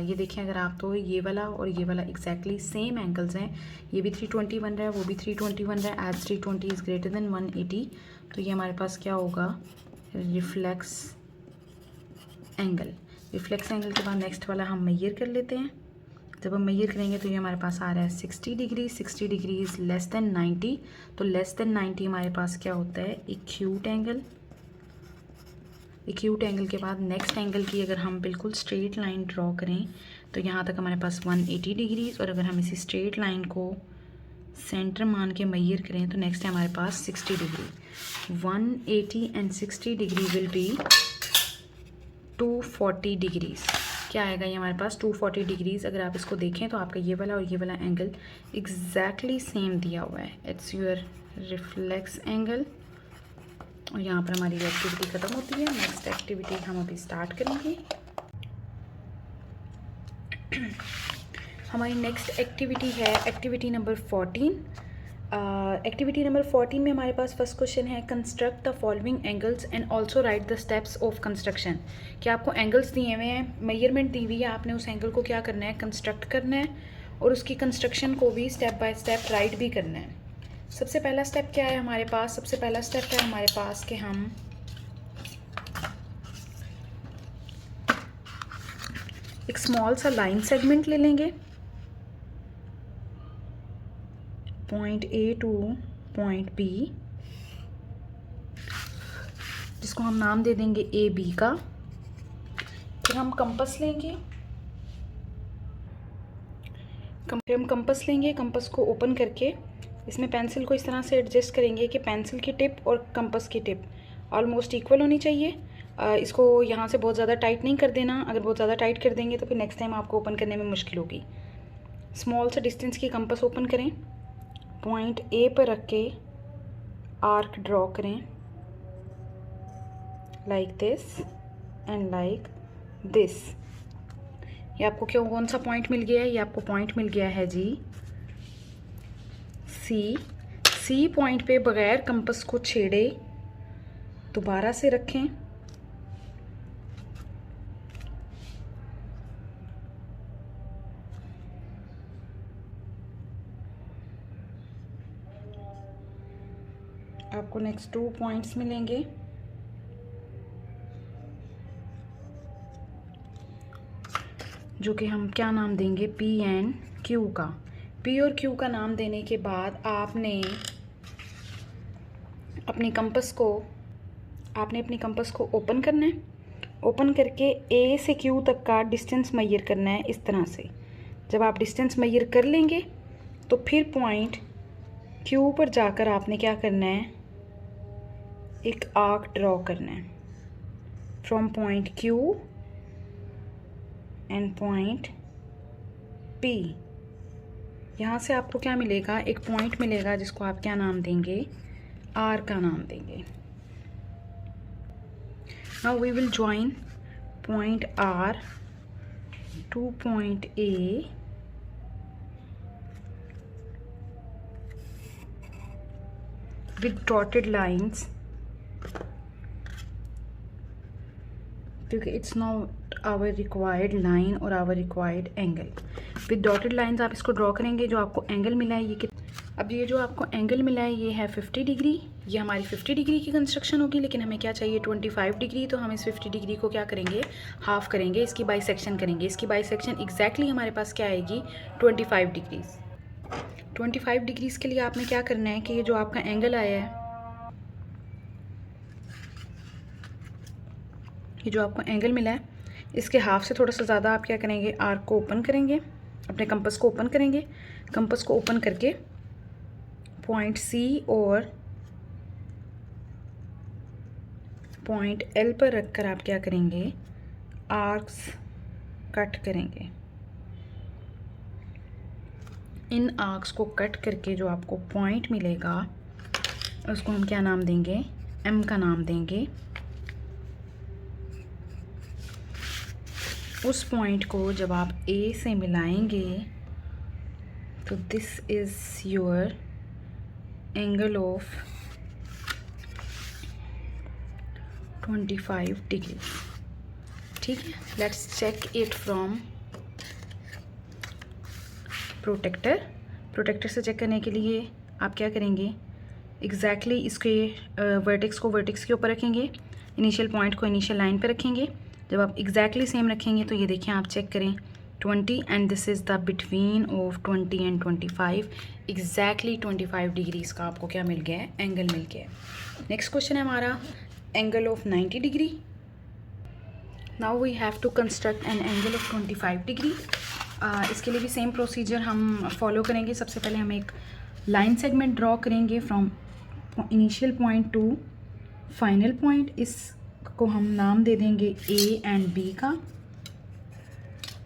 S1: ये देखें अगर आप, तो ये वाला और ये वाला एग्जैक्टली सेम एंगल्स हैं। ये भी 320 बन रहा है, वो भी 320 बन रहा है। एज 320 इज़ ग्रेटर देन 180, तो ये हमारे पास क्या होगा रिफ्लेक्स एंगल। रिफ्लेक्स एंगल के बाद नेक्स्ट वाला हम मेजर कर लेते हैं। जब हम मेजर करेंगे तो ये हमारे पास आ रहा है 60 degree. 60 degree is less than 90, तो लेस देन 90 हमारे पास क्या होता है एक्यूट एंगल। एक्यूट एंगल के बाद नेक्स्ट एंगल की अगर हम बिल्कुल स्ट्रेट लाइन ड्रॉ करें तो यहाँ तक हमारे पास 180 डिग्रीज, और अगर हम इसी स्ट्रेट लाइन को सेंटर मान के मेजर करें तो नेक्स्ट है हमारे पास 60 degree. 180 and 60 degree will be 240 degrees. क्या आएगा ये हमारे पास 240 डिग्रीज। अगर आप इसको देखें तो आपका ये वाला और ये वाला एंगल एग्जैक्टली सेम दिया हुआ है, इट्स योर रिफ्लेक्स एंगल। और यहाँ पर हमारी एक्टिविटी ख़त्म होती है। नेक्स्ट एक्टिविटी हम अभी स्टार्ट करेंगे। हमारी नेक्स्ट एक्टिविटी है एक्टिविटी नंबर 14। एक्टिविटी नंबर 14 में हमारे पास फर्स्ट क्वेश्चन है construct the following angles and also right the steps of construction. क्या आपको एंगल्स दिए हुए हैं, मेजरमेंट दी हुई है, आपने उस एंगल को क्या करना है कंस्ट्रक्ट करना है और उसकी कंस्ट्रक्शन को भी स्टेप बाय स्टेप राइट भी करना है। सबसे पहला स्टेप क्या है हमारे पास, सबसे पहला स्टेप है हमारे पास कि हम एक स्मॉल सा लाइन सेगमेंट ले लेंगे point A to point B, जिसको हम नाम दे देंगे ए बी का। फिर हम कंपस लेंगे, हम कंपस लेंगे, कंपस को ओपन करके इसमें पेंसिल को इस तरह से एडजस्ट करेंगे कि पेंसिल की टिप और कंपस की टिप ऑलमोस्ट इक्वल होनी चाहिए। इसको यहाँ से बहुत ज़्यादा टाइट नहीं कर देना, अगर बहुत ज़्यादा टाइट कर देंगे तो फिर नेक्स्ट टाइम आपको ओपन करने में मुश्किल होगी। स्मॉल सा डिस्टेंस की कंपस ओपन करें, पॉइंट ए पर रख के आर्क ड्रॉ करें like this and like this. ये आपको क्यों कौन सा पॉइंट मिल गया है, ये आपको पॉइंट मिल गया है जी सी पॉइंट पे बगैर कंपस को छेड़े दोबारा से रखें आपको नेक्स्ट 2 पॉइंट्स मिलेंगे। जो कि हम क्या नाम देंगे, पी एंड क्यू का। पी और क्यू का नाम देने के बाद आपने अपनी कंपास को ओपन करना है। ओपन करके ए से क्यू तक का डिस्टेंस मेजर करना है इस तरह से। जब आप डिस्टेंस मेजर कर लेंगे तो फिर पॉइंट क्यू पर जाकर आपने क्या करना है, एक आर्क ड्रॉ करना है from point Q and point P. यहाँ से आपको क्या मिलेगा, एक पॉइंट मिलेगा जिसको आप क्या नाम देंगे, आर का नाम देंगे। Now we will join point R to point A with dotted lines, क्योंकि it's not our required line और our required angle। with dotted lines आप इसको ड्रॉ करेंगे। जो आपको एंगल मिला है अब ये जो आपको एंगल मिला है ये है 50 डिग्री। ये हमारी 50 डिग्री की कंस्ट्रक्शन होगी, लेकिन हमें क्या चाहिए 25 डिग्री। तो हम इस 50 डिग्री को क्या करेंगे, हाफ करेंगे, इसकी बाइसेक्शन करेंगे। इसकी बाइसेक्शन एग्जैक्टली हमारे पास क्या आएगी, 25 डिग्रीज। 25 डिग्रीज के लिए आपने क्या करना है कि ये जो आपका एंगल आया है, ये जो आपको एंगल मिला है, इसके हाफ से थोड़ा सा ज़्यादा आप क्या करेंगे, आर्क को ओपन करेंगे, अपने कंपास को ओपन करेंगे। कंपास को ओपन करके पॉइंट सी और पॉइंट एल पर रखकर आप क्या करेंगे, आर्क्स कट करेंगे। इन आर्क्स को कट करके जो आपको पॉइंट मिलेगा उसको हम क्या नाम देंगे, एम का नाम देंगे। उस पॉइंट को जब आप ए से मिलाएंगे तो this is your angle of 25 degree. ठीक है, let's check it from protractor से चेक करने के लिए आप क्या करेंगे, एग्जैक्टली इसके वर्टेक्स को वर्टेक्स के ऊपर रखेंगे, इनिशियल पॉइंट को इनिशियल लाइन पे रखेंगे। जब आप एग्जैक्टली सेम रखेंगे तो ये देखिए, आप चेक करें 20 and this is the between of 20 and 25। Exactly 25 degrees का आपको क्या मिल गया है, एंगल मिल गया है। नेक्स्ट क्वेश्चन है हमारा angle of 90 degree. Now we have to construct an angle of 25 degree. इसके लिए भी सेम प्रोसीजर हम फॉलो करेंगे। सबसे पहले हम एक लाइन सेगमेंट ड्रॉ करेंगे from initial point two final point. इसको हम नाम दे देंगे ए एंड बी का।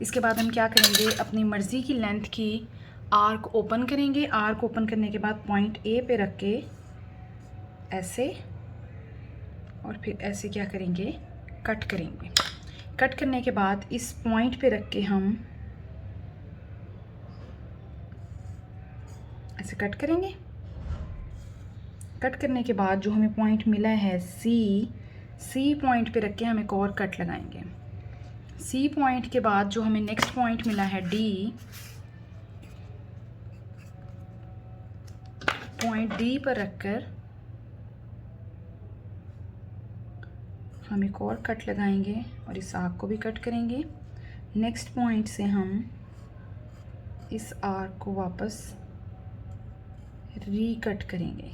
S1: इसके बाद हम क्या करेंगे, अपनी मर्ज़ी की लेंथ की आर्क ओपन करेंगे। आर्क ओपन करने के बाद पॉइंट ए पे रख के ऐसे और फिर ऐसे क्या करेंगे, कट करेंगे। कट करने के बाद इस पॉइंट पे रख के हम ऐसे कट करेंगे। कट करने के बाद जो हमें पॉइंट मिला है सी पॉइंट पे रख के हम एक और कट लगाएंगे। सी पॉइंट के बाद जो हमें नेक्स्ट पॉइंट मिला है डी, पॉइंट डी पर रखकर हम एक और कट लगाएंगे और इस आर्क को भी कट करेंगे। नेक्स्ट पॉइंट से हम इस आर्क को वापस रीकट करेंगे।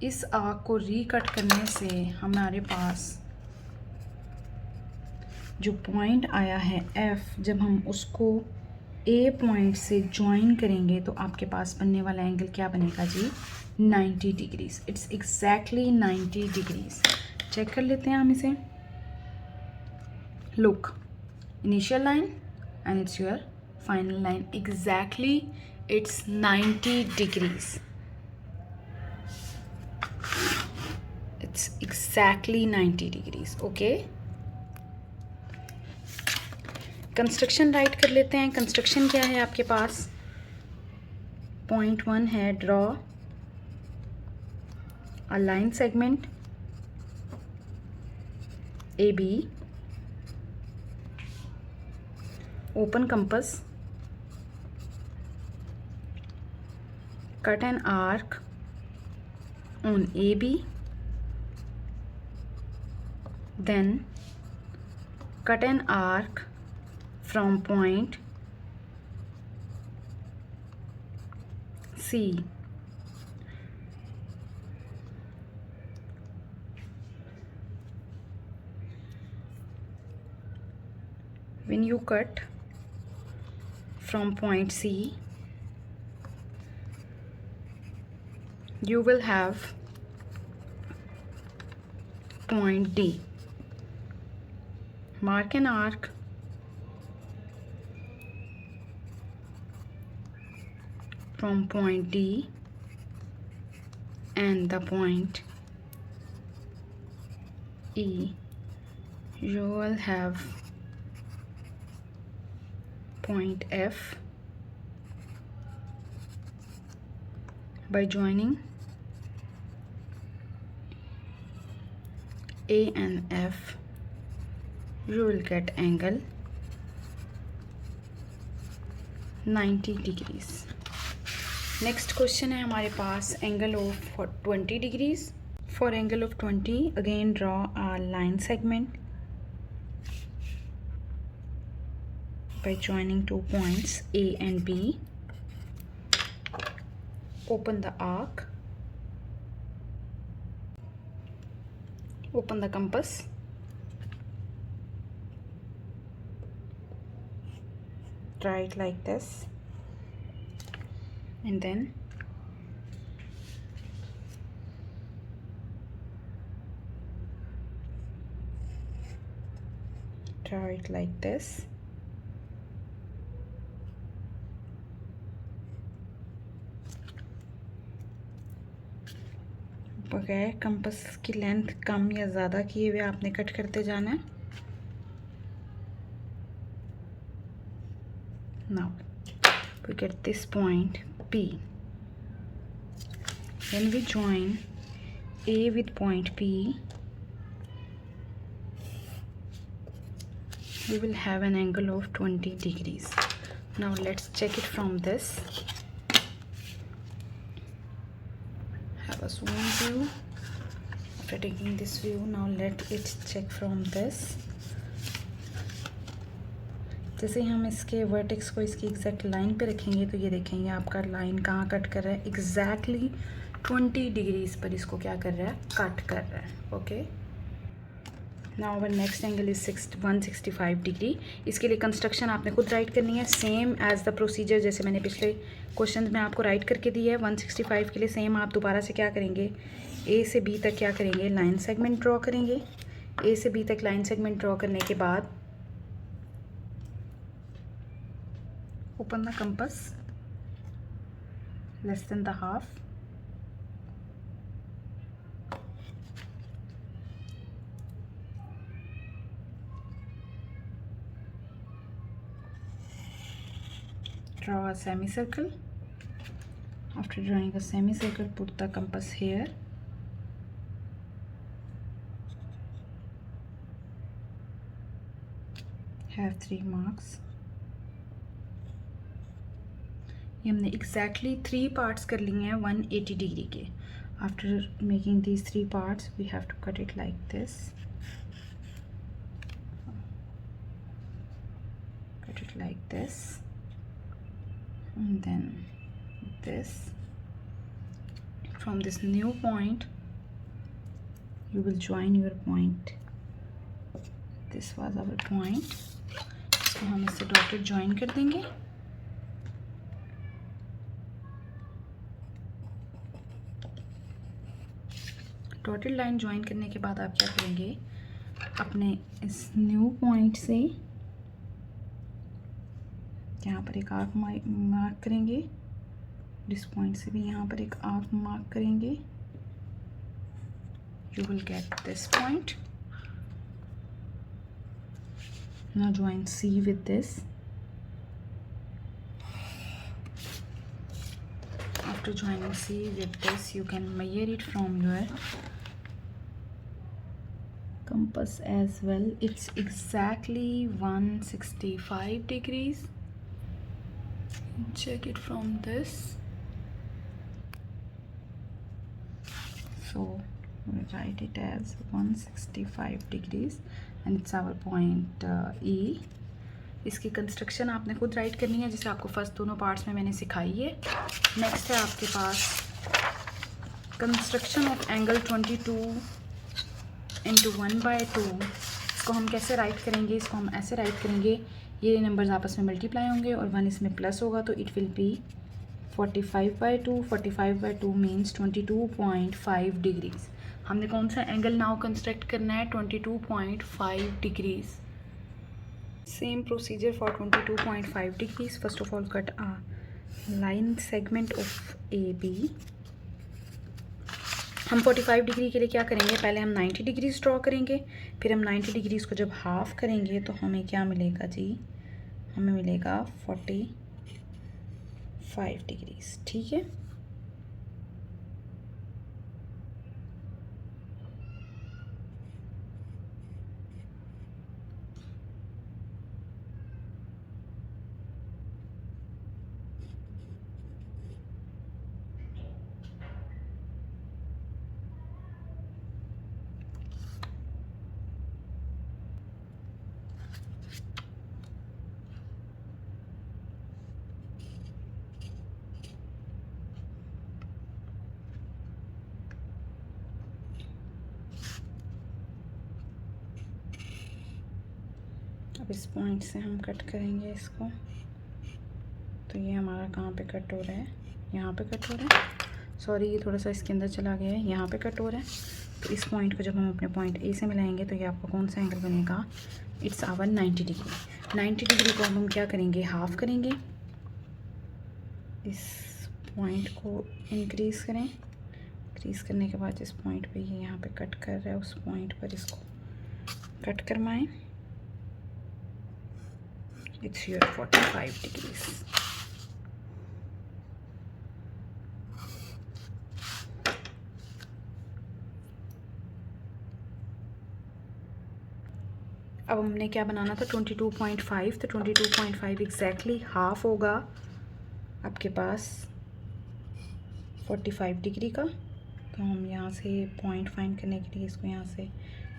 S1: इस आर्क को रीकट करने से हमारे पास जो पॉइंट आया है एफ, जब हम उसको ए पॉइंट से ज्वाइन करेंगे तो आपके पास बनने वाला एंगल क्या बनेगा जी, 90 डिग्रीज। It's exactly 90 degrees. चेक कर लेते हैं हम इसे। Look, initial line and it's your final line. Exactly it's 90 degrees. It's exactly 90 degrees. Okay. Construction write कर लेते हैं। कंस्ट्रक्शन क्या है आपके पास, पॉइंट 1 है, draw a line segment A B, open compass, cut an arc on AB, then cut an arc from point C. When you cut from point C, you will have point D. Mark an arc from point D and the point E. You will have point F. By joining A and F, you will get angle 90 degrees. Next question है हमारे पास angle of 20 degrees. For angle of 20, again draw a line segment by joining 2 points A and B. Open the arc, open the compass, try it like this, and then draw it like this. बगैर compass की length कम या ज़्यादा किए हुए आपने cut करते जाना है. Now we get this point P. When we join A with point P, we will have an angle of 20 degrees. Now let's check it from this. Have a zoom view. After taking this view, now let it check from this. जैसे हम इसके vertex को इसकी exact line पे रखेंगे तो ये देखेंगे आपका लाइन कहाँ कट कर रहा है. एग्जैक्टली 20 डिग्रीज पर इसको क्या कर रहा है, कट कर रहा है. Okay, now our next angle is 165 degree. इसके लिए कंस्ट्रक्शन आपने खुद राइट करनी है, सेम एज द प्रोसीजर जैसे मैंने पिछले क्वेश्चन में आपको राइट करके दी है. 165 के लिए सेम आप दोबारा से क्या करेंगे, ए से बी तक क्या करेंगे, लाइन सेगमेंट ड्रॉ करेंगे. ए से बी तक लाइन सेगमेंट ड्रॉ करने के बाद open the compass less than the half. Draw a semicircle. After drawing a semicircle, put the compass here. Have 3 marks. ये हमने एग्जैक्टली 3 पार्ट्स कर लिए हैं 180 डिग्री के. After making these 3 parts we have to cut it like this. Cut it like this, and then this. From this new point, you will join your point. This was our point. इसको हम इससे dotted join कर देंगे. Dotted line join करने के बाद आप क्या करेंगे, अपने इस न्यू पॉइंट से यहाँ पर एक आर्क मार्क करेंगे. इस पॉइंट से भी यहाँ पर एक आर्क मार्क करेंगे. You will get this point. Now join C with this. After joining C with this, you can measure it from your compass as well. It's exactly 165 degrees. Check it from this. So we write it as 165 degrees and it's our point E. इसकी construction आपने खुद right करनी है, जिसे आपको first दोनों parts में मैंने सिखाई है। नेक्स्ट है आपके पास कंस्ट्रक्शन ऑफ एंगल 22 इंटू 1/2। इसको हम कैसे राइट करेंगे? इसको हम ऐसे राइट करेंगे, ये नंबर्स आपस में मल्टीप्लाई होंगे और 1 इसमें प्लस होगा, तो it will B 45/2। 45/2 means 22.5 degrees. हमने कौन सा एंगल नाउ कंस्ट्रक्ट करना है? 22.5 degrees. Same procedure for 22.5 degrees. First of all, cut a line segment of AB. हम 45 डिग्री के लिए क्या करेंगे? पहले हम 90 डिग्रीज ड्रॉ करेंगे, फिर हम 90 डिग्रीज को जब हाफ करेंगे तो हमें क्या मिलेगा जी? हमें मिलेगा 45 डिग्रीज। ठीक है, अब इस पॉइंट से हम कट करेंगे इसको। तो ये हमारा कहाँ पे कट हो रहा है? यहाँ पे कट हो रहा है। सॉरी, ये थोड़ा सा इसके अंदर चला गया है, यहाँ पे कट हो रहा है। तो इस पॉइंट को जब हम अपने पॉइंट ए से मिलाएंगे तो ये आपका कौन सा एंगल बनेगा? It's our 90 degree. 90 डिग्री को हम क्या करेंगे? हाफ करेंगे। इस पॉइंट को इंक्रीज़ करें। इंक्रीज़ करने के बाद जिस पॉइंट पे ये यहाँ पे कट कर रहा है उस पॉइंट पर इसको कट करवाएं। It's your 45 degrees. अब हमने क्या बनाना था? 22.5। तो 22.5 एग्जैक्टली हाफ होगा आपके पास 45 डिग्री का। तो हम यहाँ से पॉइंट फाइंड करने के लिए इसको यहाँ से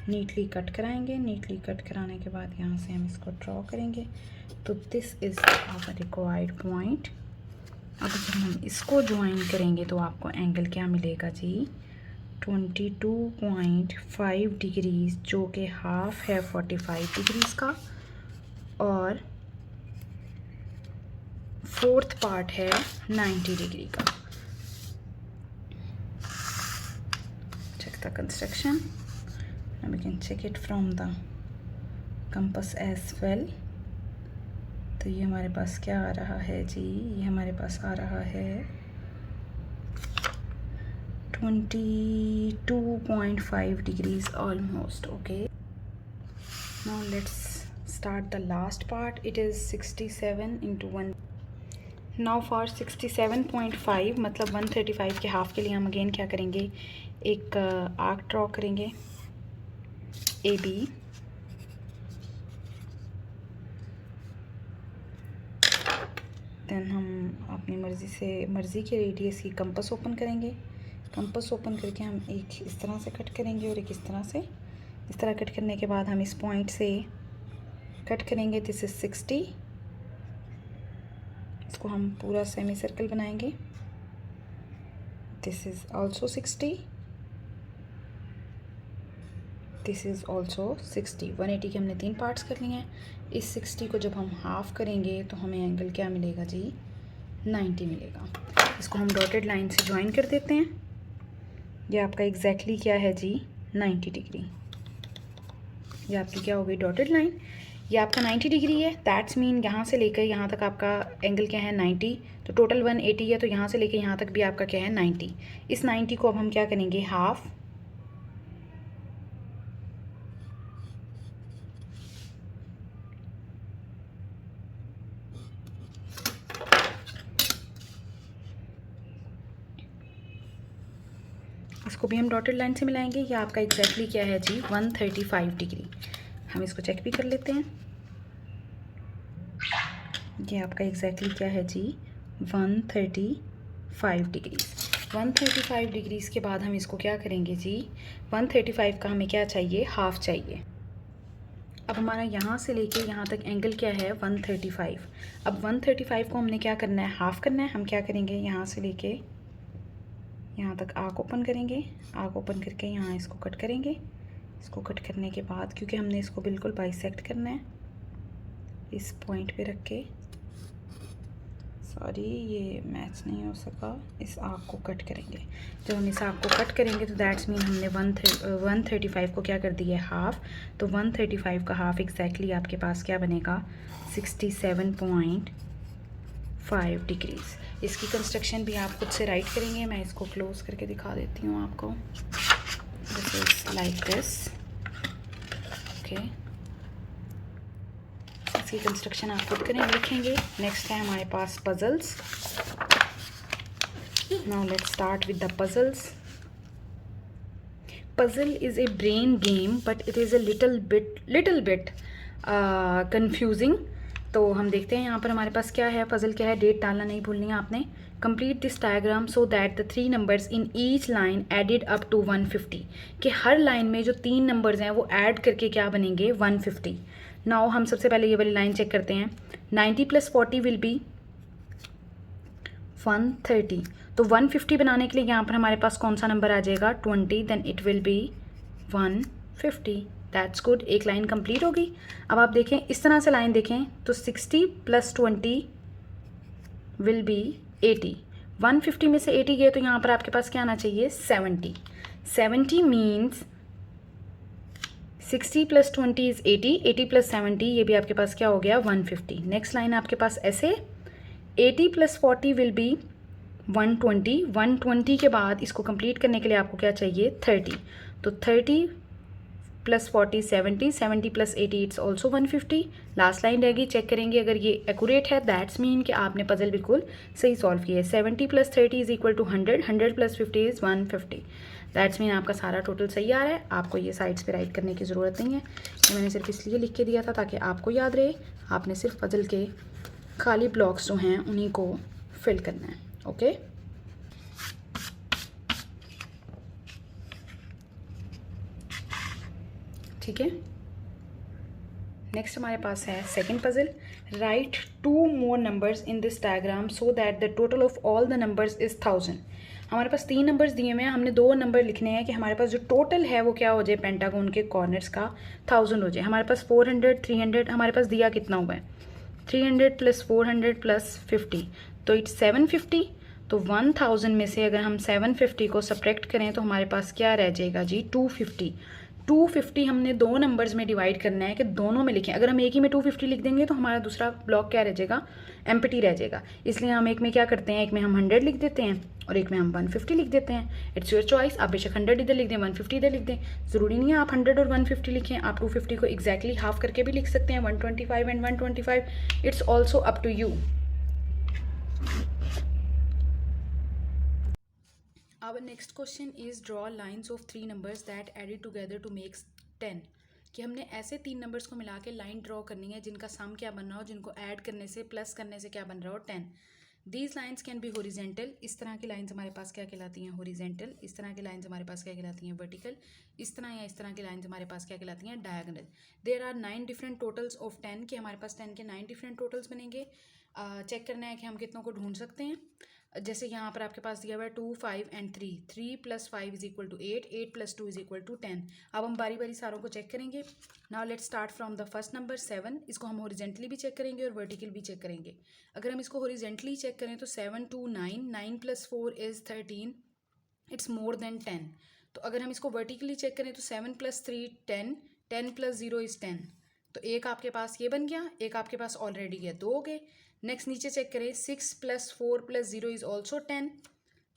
S1: नीटली कट कराएंगे। नीटली कट कराने के बाद यहाँ से हम इसको ड्रॉ करेंगे। तो this is our required point. अब जब हम इसको ज्वाइन करेंगे तो आपको एंगल क्या मिलेगा जी? 22.5 डिग्रीज, जो कि हाफ है 45 डिग्रीज का, और फोर्थ पार्ट है 90 डिग्री का। check the construction. Now we can check it from the compass as well. तो ये हमारे पास क्या आ रहा है जी? ये हमारे पास आ रहा है 22.5 degrees almost. Okay, now let's start the last part. It is 67 into 1. Now for 67.5 मतलब 135 के हाफ के लिए हम अगेन क्या करेंगे? एक आर्क ड्रॉ करेंगे ए बी। देन हम अपनी मर्ज़ी के रेडियस की कंपास ओपन करेंगे। कंपास ओपन करके हम एक इस तरह से कट करेंगे और एक इस तरह से। इस तरह कट करने के बाद हम इस पॉइंट से कट करेंगे। This is 60। इसको हम पूरा सेमी सर्कल बनाएंगे। This is also 60। This is also 60। 180 के हमने 3 पार्ट्स कर लिए हैं। इस 60 को जब हम हाफ करेंगे तो हमें एंगल क्या मिलेगा जी? 90 मिलेगा। इसको हम डॉटेड लाइन से ज्वाइन कर देते हैं। ये आपका एग्जैक्टली क्या है जी? 90 डिग्री। ये आपकी क्या हो गई? Dotted line. ये आपका 90 डिग्री है। दैट्स मीन यहाँ से लेकर यहाँ तक आपका एंगल क्या है? 90। तो टोटल 180 है, तो यहाँ से लेकर यहाँ तक भी आपका क्या है? 90। इस 90 को अब हम क्या करेंगे? हाफ। इसको भी हम डॉटेड लाइन से मिलाएंगे। ये आपका एग्जैक्टली क्या है जी? 135 डिग्री। हम इसको चेक भी कर लेते हैं। ये आपका एग्जैक्टली क्या है जी? 135 डिग्री। 135 डिग्रीज़ के बाद हम इसको क्या करेंगे जी, 135 का हमें क्या चाहिए, हाफ़ चाहिए। अब हमारा यहाँ से लेके यहाँ तक एंगल क्या है, 135। अब 135 को हमने क्या करना है, हाफ़ करना है। हम क्या करेंगे, यहाँ से लेके यहाँ तक आर्क ओपन करेंगे, आर्क ओपन करके यहाँ इसको कट करेंगे। इसको कट करने के बाद, क्योंकि हमने इसको बिल्कुल बाइसेक्ट करना है, इस पॉइंट पे रख के, सॉरी ये मैच नहीं हो सका, इस आर्क को कट करेंगे। जब हम इस आर्क को कट करेंगे तो दैट्स मीन हमने 135 को क्या कर दिया है, हाफ़। तो 135 का हाफ़ एग्जैक्टली आपके पास क्या बनेगा, 67.5 डिग्रीज़। इसकी कंस्ट्रक्शन भी आप खुद से राइट करेंगे। मैं इसको क्लोज करके दिखा देती हूँ आपको। This is like this, okay. इसकी कंस्ट्रक्शन आप खुद करें, लिखेंगे। नेक्स्ट है हमारे पास puzzles. Now let's start with the puzzles. Puzzle is a brain game, but it is a little bit confusing. तो हम देखते हैं यहाँ पर हमारे पास क्या है, पजल क्या है, डेट डालना नहीं भूलनी है आपने। Complete this diagram so that the 3 numbers in each line added up to 150, कि हर लाइन में जो 3 नंबर्स हैं वो ऐड करके क्या बनेंगे, 150। नाउ हम सबसे पहले ये वाली लाइन चेक करते हैं। 90 + 40 विल बी 130। तो 150 बनाने के लिए यहाँ पर हमारे पास कौन सा नंबर आ जाएगा, 20, then it will be 150। That's good, एक लाइन कंप्लीट होगी। अब आप देखें, इस तरह से लाइन देखें तो 60 + 20 विल बी 80। 150 में से 80 गए तो यहाँ पर आपके पास क्या आना चाहिए, 70। 70 मीन्स 60 + 20 इज़ 80, 80 + 70 ये भी आपके पास क्या हो गया, 150। नेक्स्ट लाइन आपके पास ऐसे 80 + 40 विल बी 120। 120 के बाद इसको कंप्लीट करने के लिए आपको क्या चाहिए, 30। तो 30 + 40 70, 70 + 80 इट्स ऑल्सो 150। लास्ट लाइन रहेगी, चेक करेंगे अगर ये एक्यूरेट है, दैट्स मीन कि आपने पजल बिल्कुल सही सॉल्व किया है। 70 + 30 is equal to 100, 100 + 50 is 150। That's mean आपका सारा टोटल सही आ रहा है। आपको ये साइड्स पे राइट करने की ज़रूरत नहीं है, ये मैंने सिर्फ इसलिए लिख के दिया था ताकि आपको याद रहे। आपने सिर्फ पजल के खाली ब्लॉक्स जो हैं उन्हीं को फिल करना है, ओके। ठीक है, नेक्स्ट हमारे पास है second puzzle. Right 2 more numbers in this diagram so that the total of all the numbers is 1000। हमारे पास 3 नंबर्स दिए हुए हैं, हमने 2 नंबर लिखने हैं कि हमारे पास जो टोटल है वो क्या हो जाए, पेंटागन के कॉर्नर्स का 1000 हो जाए। हमारे पास 400, 300, हमारे पास दिया कितना हुआ है, 300 + 400 + 50, तो इट्स 750। तो 1000 में से अगर हम 750 को सब्ट्रैक्ट करें तो हमारे पास क्या रह जाएगा जी, 250। 250 हमने 2 नंबर्स में डिवाइड करना है कि दोनों में लिखें। अगर हम एक ही में 250 लिख देंगे तो हमारा दूसरा ब्लॉक क्या रह जाएगा, एम्प्टी रह जाएगा। इसलिए हम एक में क्या करते हैं, एक में हम 100 लिख देते हैं और एक में हम 150 लिख देते हैं। इट्स योर चॉइस, आप बेशक 100 इधर लिख दें, 150 इधर लिख दें, ज़रूरी नहीं है आप 100 और 150 लिखें। आप 250 को एग्जैक्टली हाफ करके भी लिख सकते हैं, 125 and 125। It's also up to you. Our next question is draw lines of 3 numbers that added together to make 10। कि हमने ऐसे 3 नंबर्स को मिला के लाइन ड्रॉ करनी है जिनका सम क्या बन रहा हो, जिनको ऐड करने से प्लस करने से क्या बन रहा हो, 10। These lines can be horizontal, इस तरह की लाइन्स हमारे पास क्या कहलाती हैं, हॉरिजेंटल। इस तरह की लाइन्स हमारे पास क्या कहलाती हैं, वर्टिकल। इस तरह या इस तरह की लाइन्स हमारे पास क्या कहलाती हैं, diagonal. There are 9 different totals of 10, कि हमारे पास 10 के 9 डिफरेंट टोटल्स बनेंगे। चेक करना है कि हम कितनों को ढूंढ सकते हैं। जैसे यहाँ पर आपके पास दिया हुआ है 2, 5 and 3, 3 + 5 is equal to 8, 8 + 2 is equal to 10। अब हम बारी बारी सारों को चेक करेंगे। Now let's start from the first number 7। इसको हम हॉरिजेंटली भी चेक करेंगे और वर्टिकल भी चेक करेंगे। अगर हम इसको हॉरिजेंटली चेक करें तो 7 2 9, 9 + 4 इज 13, इट्स मोर देन 10। तो अगर हम इसको वर्टिकली चेक करें तो 7 + 3 10, 10 + 0 इज 10। तो एक आपके पास ये बन गया, एक आपके पास ऑलरेडी गया, 2 हो गए। नेक्स्ट नीचे चेक करें, 6 + 4 + 0 इज ऑल्सो 10।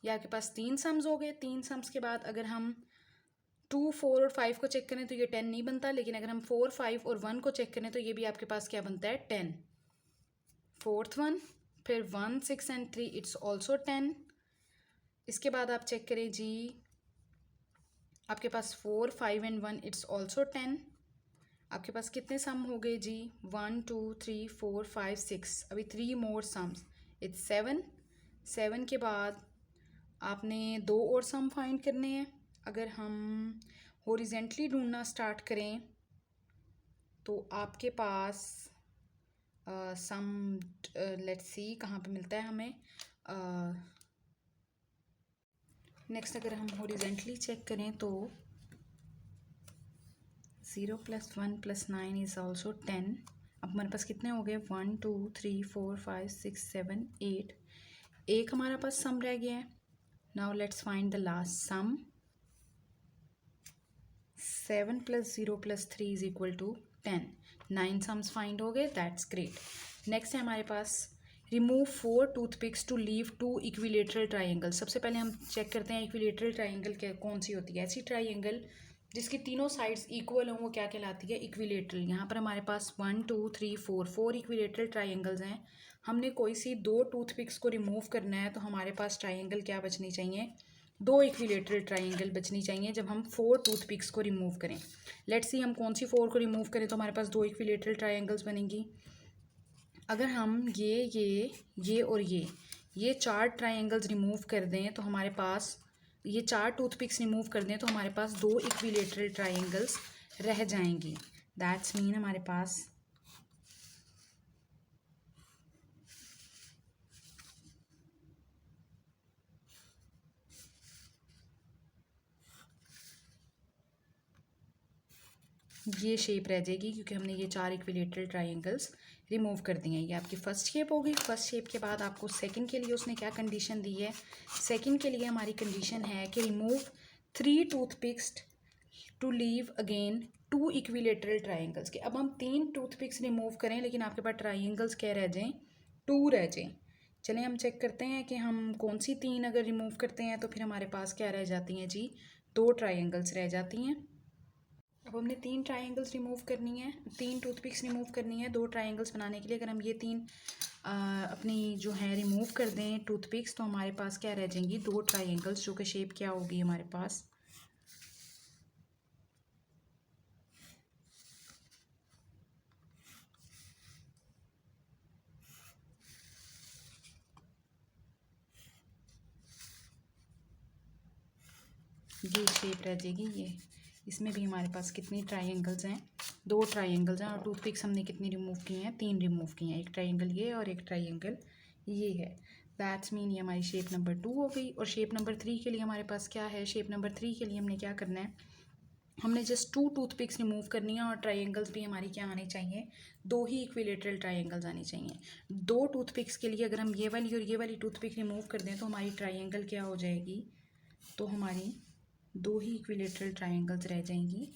S1: ये आपके पास 3 सम्स हो गए। 3 सम्स के बाद अगर हम 2, 4 और 5 को चेक करें तो ये 10 नहीं बनता, लेकिन अगर हम 4, 5 और 1 को चेक करें तो ये भी आपके पास क्या बनता है, 10। फोर्थ वन, फिर 1, 6 एंड 3 इट्स ऑल्सो 10। इसके बाद आप चेक करें जी, आपके पास 4, 5 एंड 1 इट्स ऑल्सो 10। आपके पास कितने सम हो गए जी, 1, 2, 3, 4, 5, 6। अभी 3 मोर सम्स, इट्स 7। 7 के बाद आपने दो और सम फाइंड करने हैं। अगर हम हॉरिजेंटली ढूंढना स्टार्ट करें तो आपके पास सम, लेट्स सी कहाँ पे मिलता है हमें। नेक्स्ट अगर हम हॉरिजेंटली चेक करें तो 0 + 1 + 9 इज़ ऑल्सो 10। अब हमारे पास कितने हो गए, 1 2 3 4 5 6 7 8, एक हमारे पास सम रह गया है। Now let's find the last sum. 7 + 0 + 3 is equal to 10। 9 sums find हो गए, दैट्स ग्रेट। नेक्स्ट है हमारे पास remove 4 toothpicks to leave 2 equilateral triangle. सबसे पहले हम चेक करते हैं इक्विलेटरल ट्राइंगल क्या कौन सी होती है। ऐसी ट्राइंगल जिसकी तीनों साइड्स इक्वल हों वो क्या कहलाती है, इक्विलेटरल। यहाँ पर हमारे पास 1 2 3 4 इक्विलेटरल ट्राइंगल्स हैं। हमने कोई सी दो टूथपिक्स को रिमूव करना है तो हमारे पास ट्राइंगल क्या बचनी चाहिए, दो इक्विलेटरल ट्राइंगल बचनी चाहिए जब हम 4 टूथपिक्स को रिमूव करें। लेट्स सी हम कौन सी 4 को रिमूव करें तो हमारे पास दो इक्विलेटरल ट्राइंगल्स बनेंगी। अगर हम ये और ये 4 ट्राइंगल्स रिमूव कर दें तो हमारे पास, ये 4 टूथपिक्स रिमूव कर दें तो हमारे पास दो इक्विलेटरल ट्राइंगल्स रह जाएंगी। दैट्स मीन हमारे पास ये शेप रह जाएगी क्योंकि हमने ये 4 इक्विलेटरल ट्राइंगल्स रिमूव कर दिए हैं। ये आपकी फर्स्ट शेप होगी। फर्स्ट शेप के बाद आपको सेकंड के लिए उसने क्या कंडीशन दी है, सेकंड के लिए हमारी कंडीशन है कि remove 3 toothpicks to leave again 2 equilateral triangles के। अब हम 3 टूथपिक्स रिमूव करें लेकिन आपके पास ट्राइंगल्स क्या रह जाएं, 2 रह जाएं। चलें हम चेक करते हैं कि हम कौन सी 3 अगर रिमूव करते हैं तो फिर हमारे पास क्या रह जाती हैं जी, 2 ट्राइंगल्स रह जाती हैं। अब हमने 3 ट्राइंगल्स रिमूव करनी है, 3 टूथपिक्स रिमूव करनी है 2 ट्राइंगल्स बनाने के लिए। अगर हम ये 3 अपनी जो है रिमूव कर दें टूथपिक्स तो हमारे पास क्या रह जाएंगी, 2 ट्राइंगल्स, जो कि शेप क्या होगी हमारे पास, ये शेप रह जाएगी। ये इसमें भी हमारे पास कितनी ट्राइंगल्स हैं, 2 ट्राइंगल्स हैं। और टूथपिक्स हमने कितनी रिमूव की हैं, 3 रिमूव की हैं। एक ट्राइंगल ये और एक ट्राइंगल ये है। दैट्स मीन ये हमारी शेप नंबर 2 हो गई। और शेप नंबर 3 के लिए हमारे पास क्या है, शेप नंबर 3 के लिए हमने क्या करना है, हमने जस्ट 2 टूथपिक्स रिमूव करनी है और ट्राइंगल्स भी हमारी क्या आनी चाहिए, 2 ही इक्विलेटरल ट्राइंगल्स आनी चाहिए। 2 टूथपिक्स के लिए अगर हम ये वाली और ये वाली टूथपिक रिमूव कर दें तो हमारी ट्राइंगल क्या हो जाएगी, तो हमारी 2 ही इक्विलेटरल ट्राइंगल्स रह जाएंगी।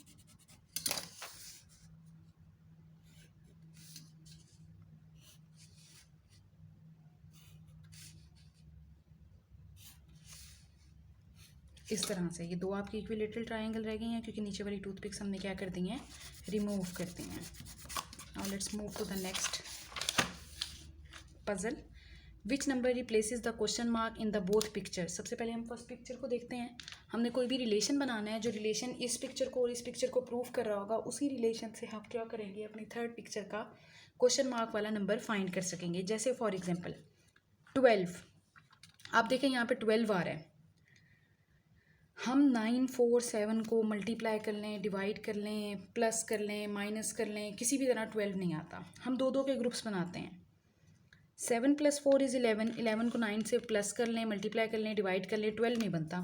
S1: इस तरह से ये 2 आपकी इक्विलेटरल ट्राइंगल रह गई हैं क्योंकि नीचे वाली टूथपिक्स हमने क्या कर दी हैं, रिमूव कर दी हैं। Now let's move to the next puzzle. Which number replaces the question mark in the both picture. सबसे पहले हम फर्स्ट पिक्चर को देखते हैं। हमने कोई भी रिलेशन बनाना है, जो रिलेशन इस पिक्चर को और इस पिक्चर को प्रूव कर रहा होगा, उसी रिलेशन से हम क्या करेंगे, अपनी थर्ड पिक्चर का क्वेश्चन मार्क वाला नंबर फाइंड कर सकेंगे। जैसे फॉर एग्जांपल 12, आप देखें यहाँ पे 12 आ रहा है। हम 9 4 7 को मल्टीप्लाई कर लें, डिवाइड कर लें, प्लस कर लें, माइनस कर लें, किसी भी तरह 12 नहीं आता। हम 2 2 के ग्रुप्स बनाते हैं। 7 + 4 इज़ 11, 11 को 9 से प्लस कर लें, मल्टीप्लाई कर लें, डिवाइड कर लें, 12 नहीं बनता।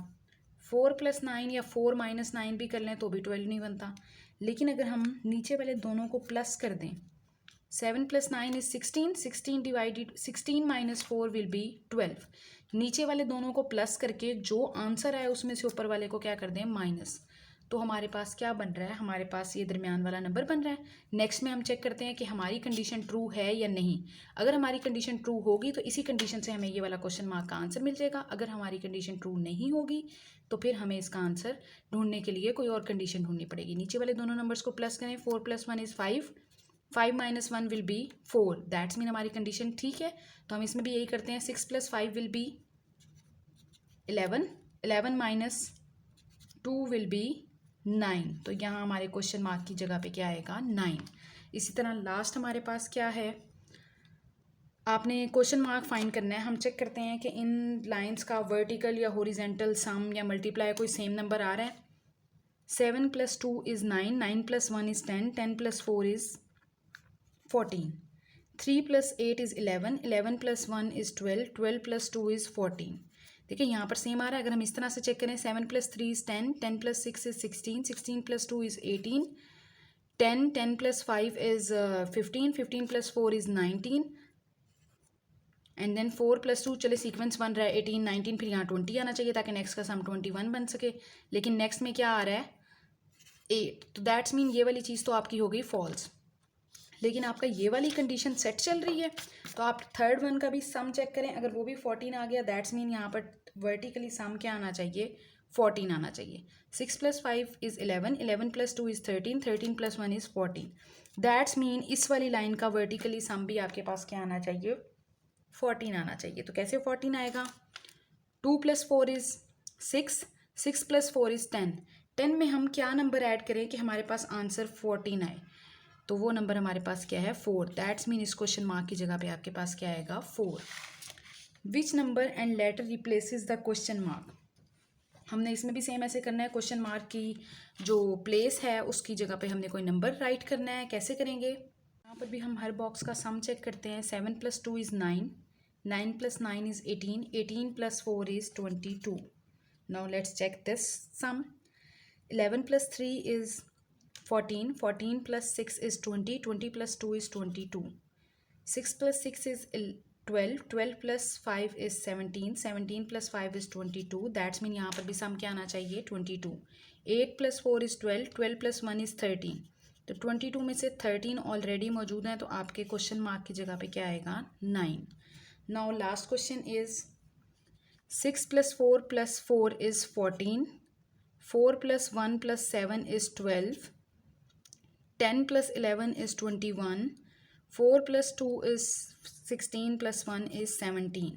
S1: 4 + 9 या 4 - 9 भी कर लें तो भी 12 नहीं बनता। लेकिन अगर हम नीचे वाले दोनों को प्लस कर दें, 7 + 9 इज़ 16, 16 डिवाइडेड 16 - 4 विल बी 12। नीचे वाले दोनों को प्लस करके जो आंसर आए उसमें से ऊपर वाले को क्या कर दें, माइनस। तो हमारे पास क्या बन रहा है, हमारे पास ये दरमियान वाला नंबर बन रहा है। नेक्स्ट में हम चेक करते हैं कि हमारी कंडीशन ट्रू है या नहीं। अगर हमारी कंडीशन ट्रू होगी तो इसी कंडीशन से हमें ये वाला क्वेश्चन मार्क का आंसर मिल जाएगा। अगर हमारी कंडीशन ट्रू नहीं होगी तो फिर हमें इसका आंसर ढूंढने के लिए कोई और कंडीशन ढूंढनी पड़ेगी। नीचे वाले दोनों नंबर्स को प्लस करें, 4 + 1 is 5, 5 - 1 will be 4। That's mean हमारी कंडीशन ठीक है। तो हम इसमें भी यही करते हैं। 6 + 5 विल बी 11, 11 - 2 विल बी 9। तो यहाँ हमारे क्वेश्चन मार्क की जगह पे क्या आएगा, 9। इसी तरह लास्ट हमारे पास क्या है, आपने क्वेश्चन मार्क फाइंड करना है। हम चेक करते हैं कि इन लाइंस का वर्टिकल या हॉरिजेंटल सम या मल्टीप्लाई कोई सेम नंबर आ रहा है। 7 + 2 is 9, 9 + 1 is 10, 10 + 4 is 14, 3 + 8 is 11, 11 + 1 is 12, 12 + 2 is 14। देखिए यहाँ पर सेम आ रहा है। अगर हम इस तरह से चेक करें, 7 + 3 is 10, 10 + 6 is 16, 16 + 2 is 18, 10, 10 + 5 is 15, 15 + 4 is 19, and then 4 + 2, चले सीक्वेंस बन रहा है 18, 19, फिर यहाँ 20 आना चाहिए ताकि नेक्स्ट का सम 21 बन सके। लेकिन नेक्स्ट में क्या आ रहा है 8, तो दैट्स मीन ये वाली चीज़ तो आपकी हो गई फॉल्स। लेकिन आपका ये वाली कंडीशन सेट चल रही है, तो आप थर्ड वन का भी सम चेक करें। अगर वो भी 14 आ गया, दैट्स मीन यहाँ पर वर्टिकली सम क्या आना चाहिए, 14 आना चाहिए। 6 + 5 is 11, 11 + 2 is 13, 13 + 1 is 14। That's mean इस वाली लाइन का वर्टिकली सम भी आपके पास क्या आना चाहिए, 14 आना चाहिए। तो कैसे 14 आएगा, 2 + 4 is 6, 6 + 4 is 10, 10 में हम क्या नंबर ऐड करें कि हमारे पास आंसर 14 आए, तो वो नंबर हमारे पास क्या है, 4। दैट्स मीन इस क्वेश्चन मार्क की जगह पे आपके पास क्या आएगा, 4। Which number and later replaces the question mark. हमने इसमें भी सेम ऐसे करना है। क्वेश्चन मार्क की जो प्लेस है उसकी जगह पे हमने कोई नंबर राइट करना है। कैसे करेंगे, यहाँ पर भी हम हर बॉक्स का सम चेक करते हैं। 7 + 2 is 9, 9 + 9 is 18, 18 + 4 is 22। Now let's check this sum. 11 + 3 is 14, 14 + 6 is 20, 20 + 2 is 22, 6 + 6 is 12, 12 + 5 is 17, 17 + 5 is 22। That's mean यहाँ पर भी सम क्या आना चाहिए, 22। 8 + 4 is 12, 12 + 1 is 13। तो 22 में से 13 ऑलरेडी मौजूद हैं, तो आपके क्वेश्चन मार्क की जगह पे क्या आएगा, 9। Now last question is 6 + 4 + 4 is 14, 4 + 1 + 7 is 12, 10 + 11 is 21, 4 + 2 is 16 + 1 is 17।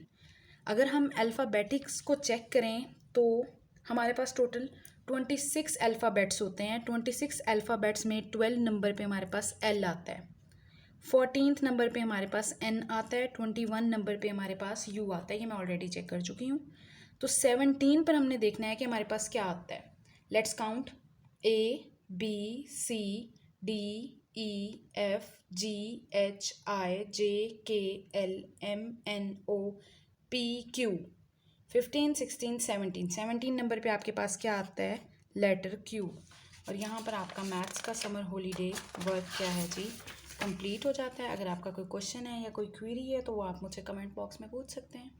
S1: अगर हम अल्फ़ाबेटिक्स को चेक करें तो हमारे पास टोटल 26 अल्फ़ाबेट्स होते हैं। 26 अल्फ़ाबेट्स में 12 नंबर पे हमारे पास एल आता है, 14th नंबर पे हमारे पास एन आता है, 21 नंबर पे हमारे पास यू आता है। ये मैं ऑलरेडी चेक कर चुकी हूँ। तो 17 पर हमने देखना है कि हमारे पास क्या आता है। Let's count, ABCDEFGHIJKLMNOPQ। 15, 16, 17, 17 नंबर पे आपके पास क्या आता है, लेटर क्यू। और यहाँ पर आपका मैथ्स का समर हॉलीडे वर्क क्या है जी, कंप्लीट हो जाता है। अगर आपका कोई क्वेश्चन है या कोई क्वेरी है तो वो आप मुझसे कमेंट बॉक्स में पूछ सकते हैं।